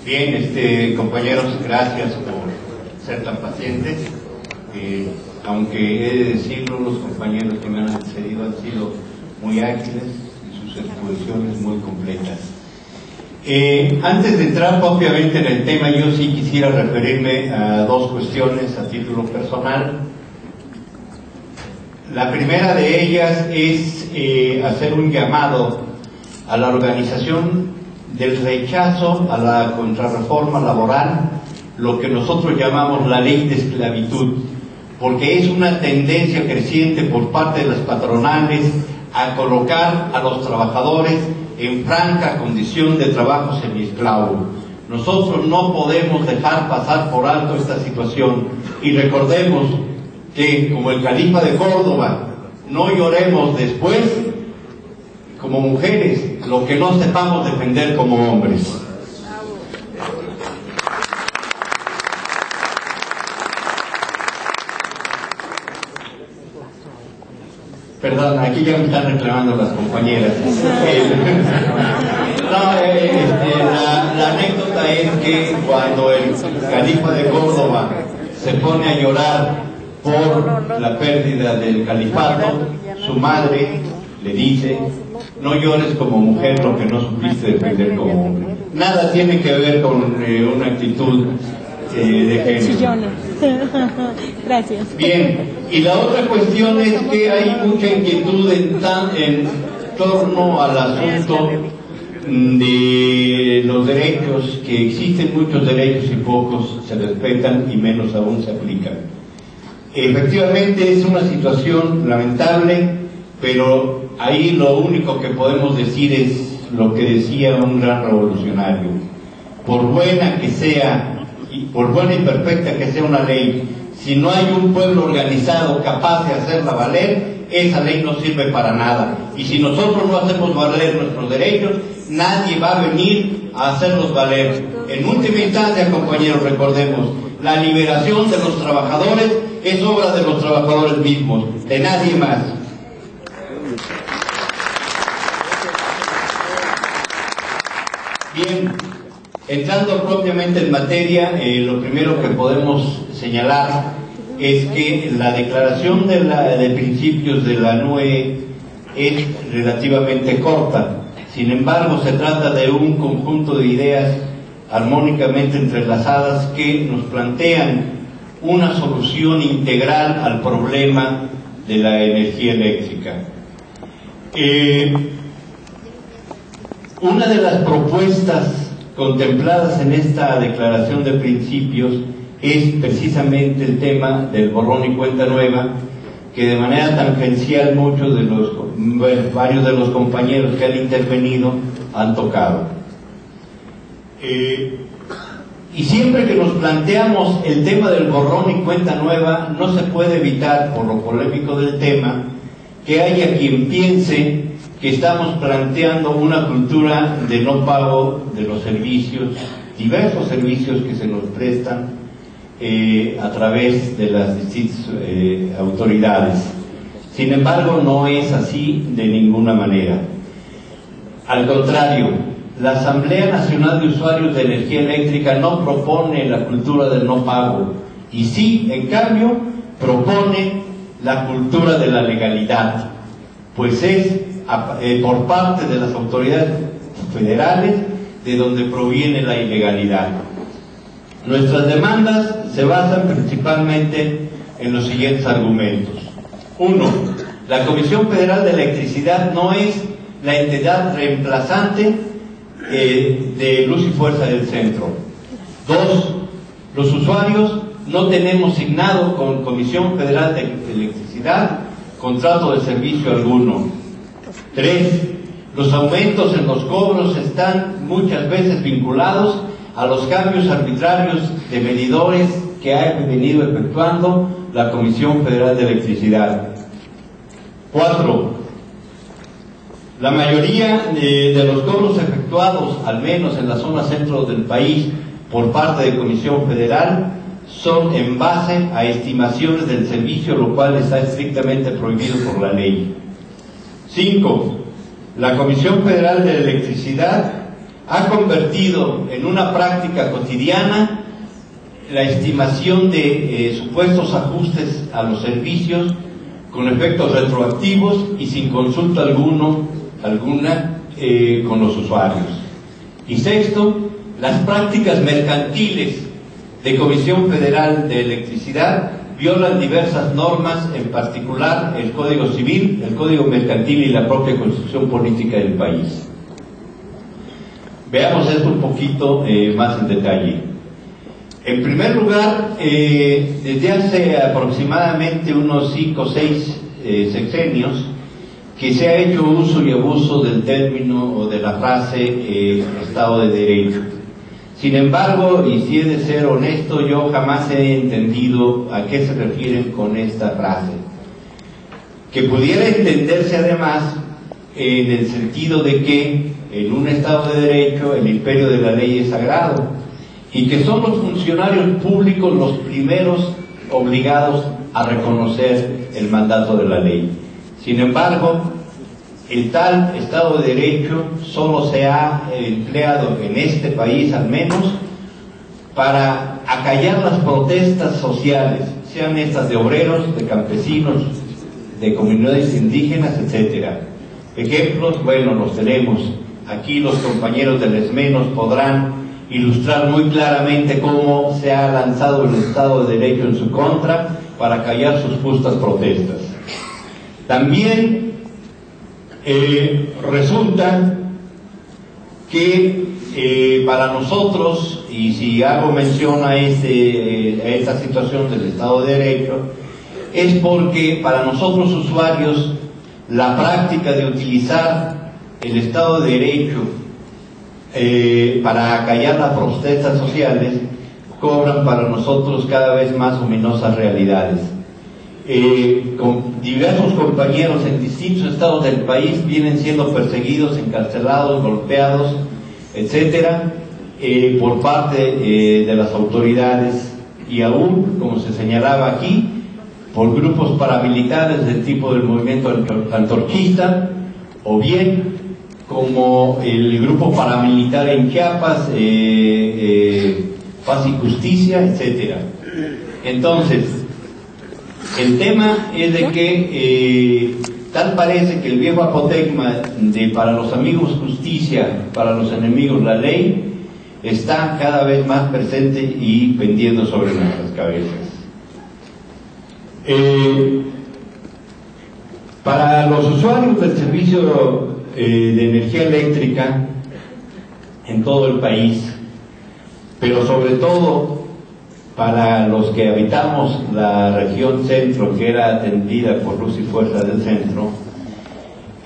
Bien, compañeros, gracias por ser tan pacientes. Aunque he de decirlo, los compañeros que me han antecedido han sido muy ágiles y sus exposiciones muy completas. Antes de entrar propiamente en el tema, yo sí quisiera referirme a dos cuestiones a título personal. La primera de ellas es hacer un llamado a la organización del rechazo a la contrarreforma laboral, lo que nosotros llamamos la ley de esclavitud, porque es una tendencia creciente por parte de las patronales a colocar a los trabajadores en franca condición de trabajo semiesclavo. Nosotros no podemos dejar pasar por alto esta situación, y recordemos que, como el califa de Córdoba, no lloremos después como mujeres lo que no sepamos defender como hombres. Perdón, aquí ya me están reclamando las compañeras. La anécdota es que cuando el califa de Córdoba se pone a llorar por la pérdida del califato, su madre le dice: no llores como mujer lo que no supiste defender como hombre. Nada tiene que ver con una actitud de género. Gracias. Bien, y la otra cuestión es que hay mucha inquietud en torno al asunto de los derechos, que existen muchos derechos y pocos se respetan y menos aún se aplican. Efectivamente es una situación lamentable, pero ahí lo único que podemos decir es lo que decía un gran revolucionario: por buena que sea, y por buena y perfecta que sea una ley, si no hay un pueblo organizado capaz de hacerla valer, esa ley no sirve para nada. Y si nosotros no hacemos valer nuestros derechos, nadie va a venir a hacerlos valer. En última instancia, compañeros, recordemos, la liberación de los trabajadores es obra de los trabajadores mismos, de nadie más. Bien, entrando propiamente en materia, lo primero que podemos señalar es que la declaración de principios de la NUE es relativamente corta. Sin embargo, se trata de un conjunto de ideas armónicamente entrelazadas que nos plantean una solución integral al problema de la energía eléctrica. Una de las propuestas contempladas en esta declaración de principios es precisamente el tema del borrón y cuenta nueva, que de manera tangencial varios de los compañeros que han intervenido han tocado. Y siempre que nos planteamos el tema del borrón y cuenta nueva, no se puede evitar, por lo polémico del tema, que haya quien piense que estamos planteando una cultura de no pago de los servicios, diversos servicios que se nos prestan a través de las distintas autoridades. Sin embargo, no es así de ninguna manera. Al contrario, la Asamblea Nacional de Usuarios de Energía Eléctrica no propone la cultura del no pago, y sí, en cambio, propone la cultura de la legalidad, pues es por parte de las autoridades federales de donde proviene la ilegalidad. Nuestras demandas se basan principalmente en los siguientes argumentos. 1. La Comisión Federal de Electricidad no es la entidad reemplazante de Luz y Fuerza del Centro. 2. Los usuarios no tenemos signado con Comisión Federal de Electricidad contrato de servicio alguno. 3. Los aumentos en los cobros están muchas veces vinculados a los cambios arbitrarios de medidores que ha venido efectuando la Comisión Federal de Electricidad. 4. La mayoría de los cobros efectuados, al menos en la zona centro del país, por parte de Comisión Federal, son en base a estimaciones del servicio, lo cual está estrictamente prohibido por la ley. 5. La Comisión Federal de Electricidad ha convertido en una práctica cotidiana la estimación de supuestos ajustes a los servicios con efectos retroactivos y sin consulta alguna con los usuarios. Y 6. Las prácticas mercantiles de Comisión Federal de Electricidad violan diversas normas, en particular el Código Civil, el Código Mercantil y la propia Constitución Política del país. Veamos esto un poquito más en detalle. En primer lugar, desde hace aproximadamente unos 5 o 6 sexenios que se ha hecho uso y abuso del término o de la frase Estado de Derecho. Sin embargo, y si he de ser honesto, yo jamás he entendido a qué se refieren con esta frase, que pudiera entenderse además en el sentido de que en un Estado de Derecho el imperio de la ley es sagrado y que son los funcionarios públicos los primeros obligados a reconocer el mandato de la ley. Sin embargo, el tal Estado de Derecho solo se ha empleado en este país, al menos, para acallar las protestas sociales, sean estas de obreros, de campesinos, de comunidades indígenas, etcétera. Ejemplos, bueno, los tenemos. Aquí los compañeros del ESME nos podrán ilustrar muy claramente cómo se ha lanzado el Estado de Derecho en su contra para callar sus justas protestas. También resulta que para nosotros, y si hago mención a esta situación del Estado de Derecho, es porque para nosotros usuarios la práctica de utilizar el Estado de Derecho para acallar las protestas sociales cobran para nosotros cada vez más ominosas realidades. Con diversos compañeros en distintos estados del país vienen siendo perseguidos, encarcelados, golpeados, etcétera, por parte de las autoridades, y aún, como se señalaba aquí, por grupos paramilitares del tipo del movimiento antorchista, o bien como el grupo paramilitar en Chiapas, Paz y Justicia, etcétera. Entonces, el tema es de que tal parece que el viejo apotegma de para los amigos justicia, para los enemigos la ley, está cada vez más presente y pendiendo sobre nuestras cabezas. Para los usuarios del servicio de energía eléctrica en todo el país, pero sobre todo para los que habitamos la región centro, que era atendida por Luz y Fuerza del Centro,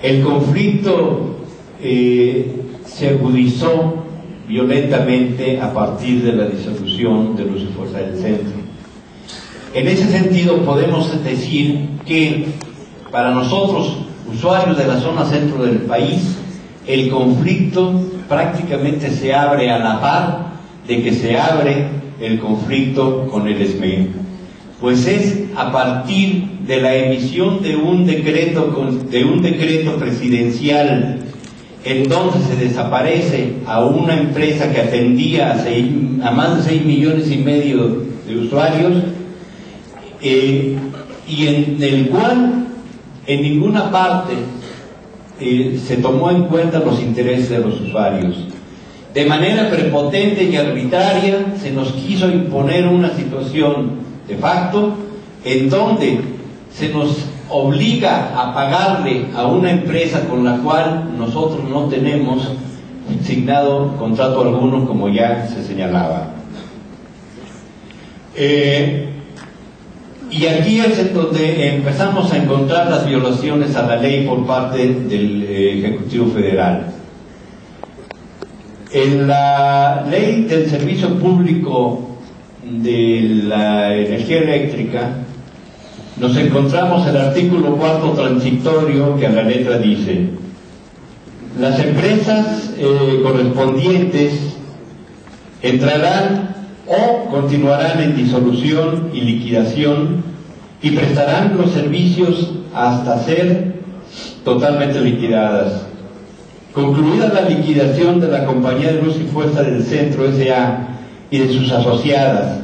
el conflicto se agudizó violentamente a partir de la disolución de Luz y Fuerza del Centro. En ese sentido podemos decir que para nosotros usuarios de la zona centro del país, el conflicto prácticamente se abre a la par de que se abre el conflicto con el SME. Pues es a partir de la emisión de un decreto presidencial en donde se desaparece a una empresa que atendía a más de 6,5 millones de usuarios, y en el cual en ninguna parte se tomó en cuenta los intereses de los usuarios. De manera prepotente y arbitraria se nos quiso imponer una situación de facto en donde se nos obliga a pagarle a una empresa con la cual nosotros no tenemos signado contrato alguno, como ya se señalaba. Y aquí es en donde empezamos a encontrar las violaciones a la ley por parte del Ejecutivo Federal. En la ley del servicio público de la energía eléctrica nos encontramos el artículo 4 transitorio, que a la letra dice: las empresas correspondientes entrarán o continuarán en disolución y liquidación y prestarán los servicios hasta ser totalmente liquidadas. Concluida la liquidación de la Compañía de Luz y Fuerza del Centro S.A. y de sus asociadas,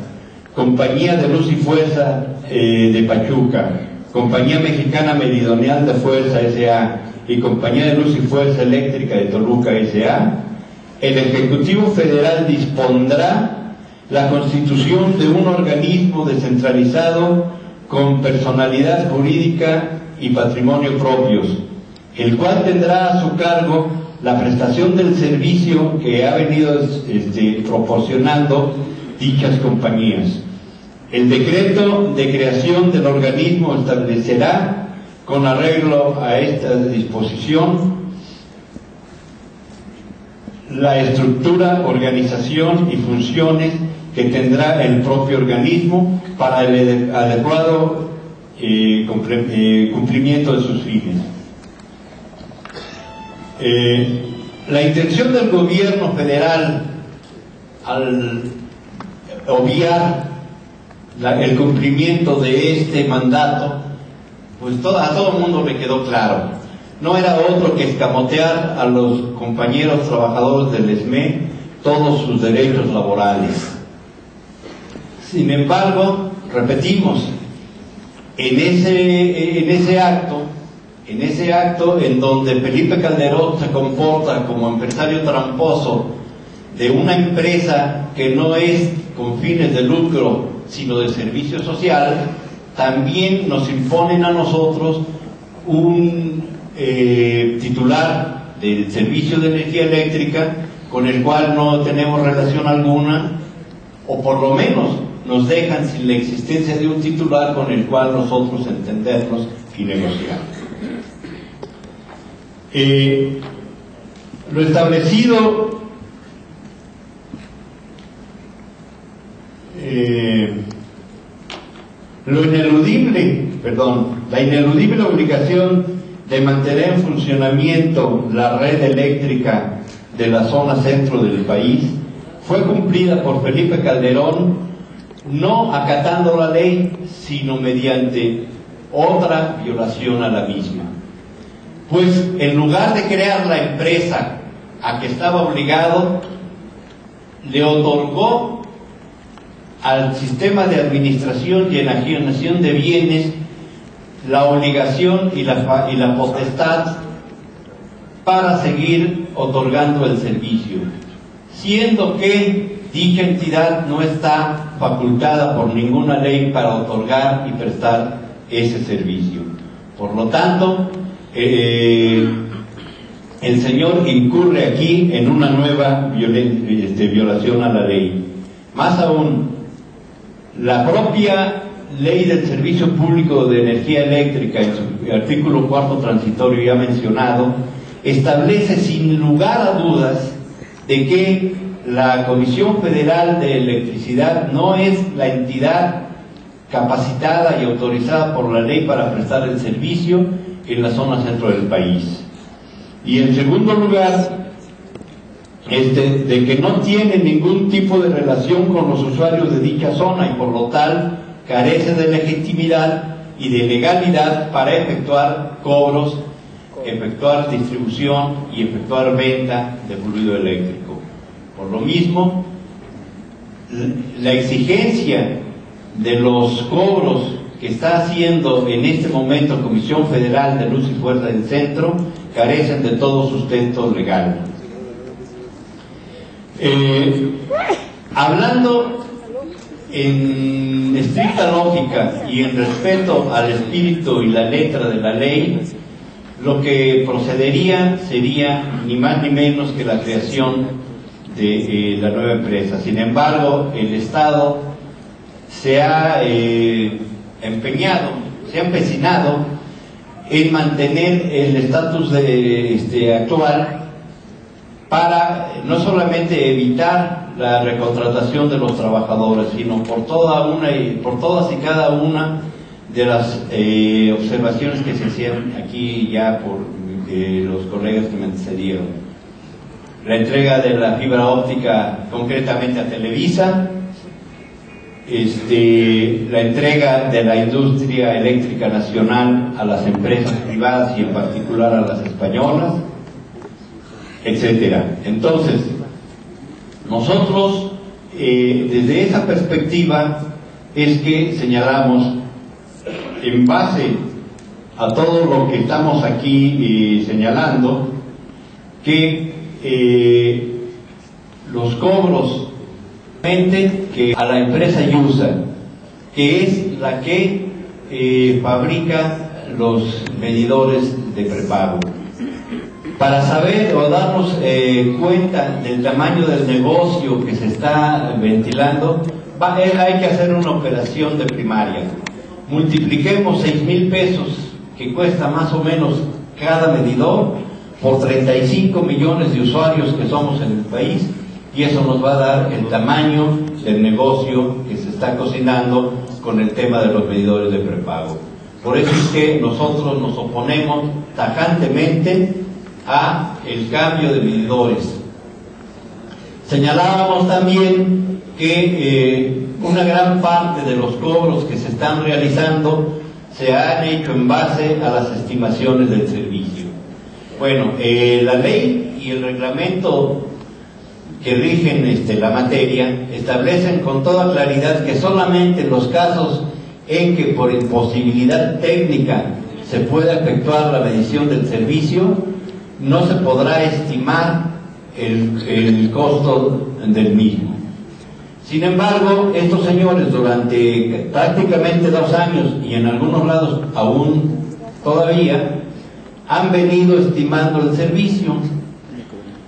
Compañía de Luz y Fuerza de Pachuca, Compañía Mexicana Meridional de Fuerza S.A. y Compañía de Luz y Fuerza Eléctrica de Toluca S.A., el Ejecutivo Federal dispondrá la constitución de un organismo descentralizado con personalidad jurídica y patrimonio propios, el cual tendrá a su cargo la prestación del servicio que ha venido proporcionando dichas compañías. El decreto de creación del organismo establecerá, con arreglo a esta disposición, la estructura, organización y funciones que tendrá el propio organismo para el adecuado cumplimiento de sus fines. La intención del gobierno federal al obviar el cumplimiento de este mandato, pues a todo el mundo le quedó claro. No era otro que escamotear a los compañeros trabajadores del SME todos sus derechos laborales. Sin embargo, repetimos, en ese acto en donde Felipe Calderón se comporta como empresario tramposo de una empresa que no es con fines de lucro, sino de servicio social, también nos imponen a nosotros un titular del servicio de energía eléctrica con el cual no tenemos relación alguna, o por lo menos nos dejan sin la existencia de un titular con el cual nosotros entendernos y negociar. Lo establecido la ineludible obligación de mantener en funcionamiento la red eléctrica de la zona centro del país fue cumplida por Felipe Calderón, no acatando la ley, sino mediante otra violación a la misma. Pues en lugar de crear la empresa a que estaba obligado, le otorgó al sistema de administración y enajenación de bienes la obligación y la potestad para seguir otorgando el servicio, siendo que dicha entidad no está facultada por ninguna ley para otorgar y prestar ese servicio. Por lo tanto, el señor incurre aquí en una nueva violación a la ley. Más aún, la propia Ley del Servicio Público de Energía Eléctrica, en su artículo 4 transitorio ya mencionado, establece sin lugar a dudas de que la Comisión Federal de Electricidad no es la entidad capacitada y autorizada por la ley para prestar el servicio, en la zona centro del país. Y en segundo lugar, de que no tiene ningún tipo de relación con los usuarios de dicha zona y por lo tal carece de legitimidad y de legalidad para efectuar cobros, efectuar distribución y efectuar venta de fluido eléctrico. Por lo mismo, la exigencia de los cobros que está haciendo en este momento Comisión Federal de Luz y Fuerza del Centro carecen de todo sustento legal. Hablando en estricta lógica y en respeto al espíritu y la letra de la ley, lo que procedería sería ni más ni menos que la creación de la nueva empresa. Sin embargo, el Estado se ha empecinado en mantener el estatus actual para no solamente evitar la recontratación de los trabajadores, sino por todas y cada una de las observaciones que se hicieron aquí ya por los colegas que me antecedieron. La entrega de la fibra óptica concretamente a Televisa, la entrega de la industria eléctrica nacional a las empresas privadas y en particular a las españolas, etcétera. Entonces, nosotros desde esa perspectiva es que señalamos, en base a todo lo que estamos aquí señalando, que los cobros que a la empresa Yusa, que es la que fabrica los medidores de prepago, para saber o darnos cuenta del tamaño del negocio que se está ventilando, hay que hacer una operación de primaria. Multipliquemos 6,000 pesos que cuesta más o menos cada medidor por 35 millones de usuarios que somos en el país, y eso nos va a dar el tamaño del negocio que se está cocinando con el tema de los medidores de prepago. Por eso es que nosotros nos oponemos tajantemente a el cambio de medidores. Señalábamos también que una gran parte de los cobros que se están realizando se han hecho en base a las estimaciones del servicio. Bueno, la ley y el reglamento que rigen la materia establecen con toda claridad que solamente en los casos en que por imposibilidad técnica se pueda efectuar la medición del servicio, no se podrá estimar el costo del mismo. Sin embargo, estos señores durante prácticamente 2 años y en algunos lados aún todavía han venido estimando el servicio,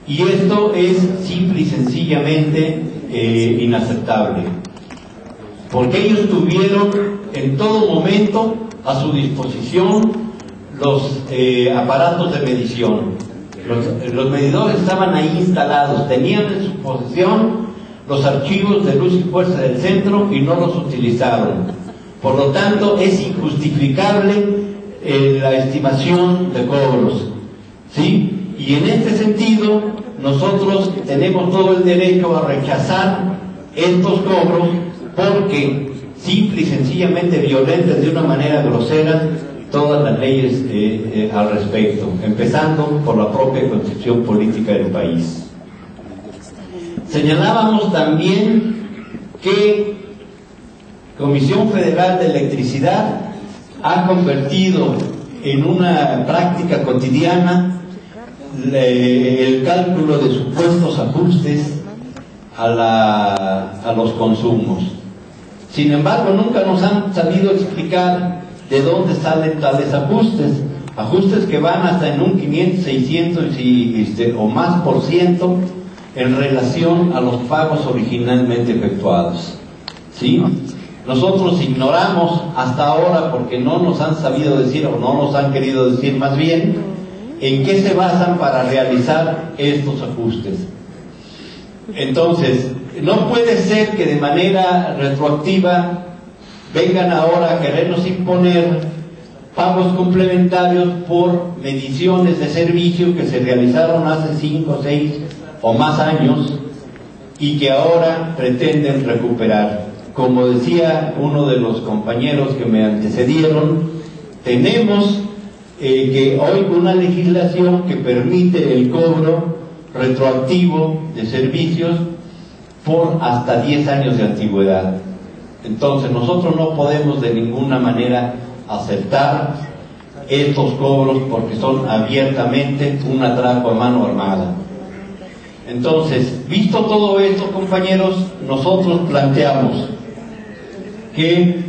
y esto es simple y sencillamente inaceptable, porque ellos tuvieron en todo momento a su disposición los aparatos de medición. Los medidores estaban ahí instalados, tenían en su posesión los archivos de Luz y Fuerza del Centro y no los utilizaron. Por lo tanto, es injustificable la estimación de cobros, ¿sí? Y en este sentido, nosotros tenemos todo el derecho a rechazar estos cobros porque simple y sencillamente violentan de una manera grosera todas las leyes al respecto, empezando por la propia constitución política del país. Señalábamos también que Comisión Federal de Electricidad ha convertido en una práctica cotidiana el cálculo de supuestos ajustes a los consumos. Sin embargo, nunca nos han sabido explicar de dónde salen tales ajustes que van hasta en un 500, 600 o más por ciento en relación a los pagos originalmente efectuados, ¿sí? Nosotros ignoramos hasta ahora, porque no nos han sabido decir o no nos han querido decir más bien, en qué se basan para realizar estos ajustes. Entonces, no puede ser que de manera retroactiva vengan ahora a querernos imponer pagos complementarios por mediciones de servicio que se realizaron hace 5, 6 o más años y que ahora pretenden recuperar. Como decía uno de los compañeros que me antecedieron, tenemos que hoy una legislación que permite el cobro retroactivo de servicios por hasta 10 años de antigüedad. Entonces nosotros no podemos de ninguna manera aceptar estos cobros porque son abiertamente un atraco a mano armada. Entonces, visto todo esto, compañeros, nosotros planteamos que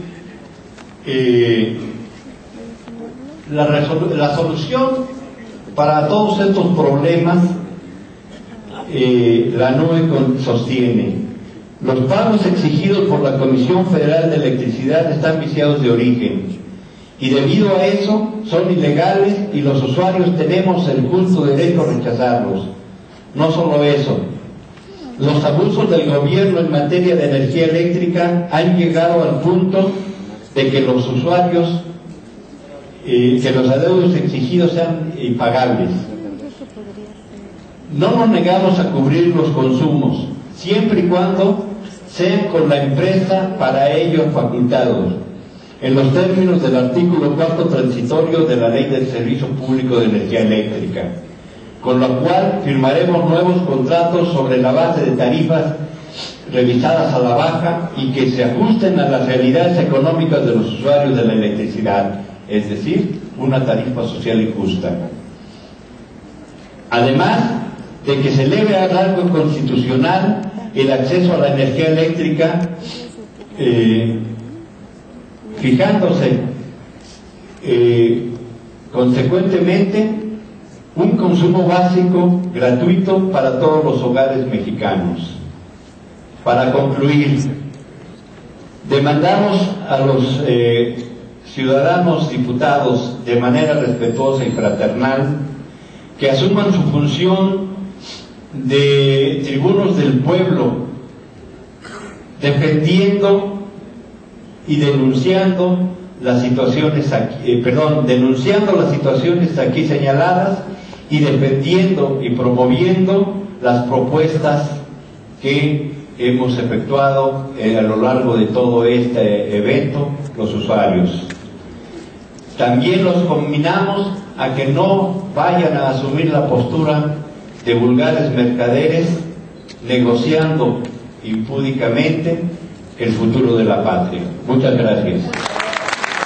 la solución para todos estos problemas la NUE sostiene: los pagos exigidos por la Comisión Federal de Electricidad están viciados de origen y debido a eso son ilegales y los usuarios tenemos el justo derecho a rechazarlos. No solo eso, los abusos del gobierno en materia de energía eléctrica han llegado al punto de que los usuarios, que los adeudos exigidos sean impagables. No nos negamos a cubrir los consumos, siempre y cuando sean con la empresa para ello facultados, en los términos del artículo 4 transitorio de la Ley del Servicio Público de Energía Eléctrica, con lo cual firmaremos nuevos contratos sobre la base de tarifas revisadas a la baja y que se ajusten a las realidades económicas de los usuarios de la electricidad, es decir, una tarifa social y justa. Además de que se eleve a rango constitucional el acceso a la energía eléctrica, fijándose consecuentemente un consumo básico gratuito para todos los hogares mexicanos. Para concluir, demandamos a los ciudadanos diputados de manera respetuosa y fraternal que asuman su función de tribunos del pueblo, defendiendo y denunciando las situaciones denunciando las situaciones aquí señaladas y defendiendo y promoviendo las propuestas que hemos efectuado a lo largo de todo este evento los usuarios. También los combinamos a que no vayan a asumir la postura de vulgares mercaderes negociando impúdicamente el futuro de la patria. Muchas gracias.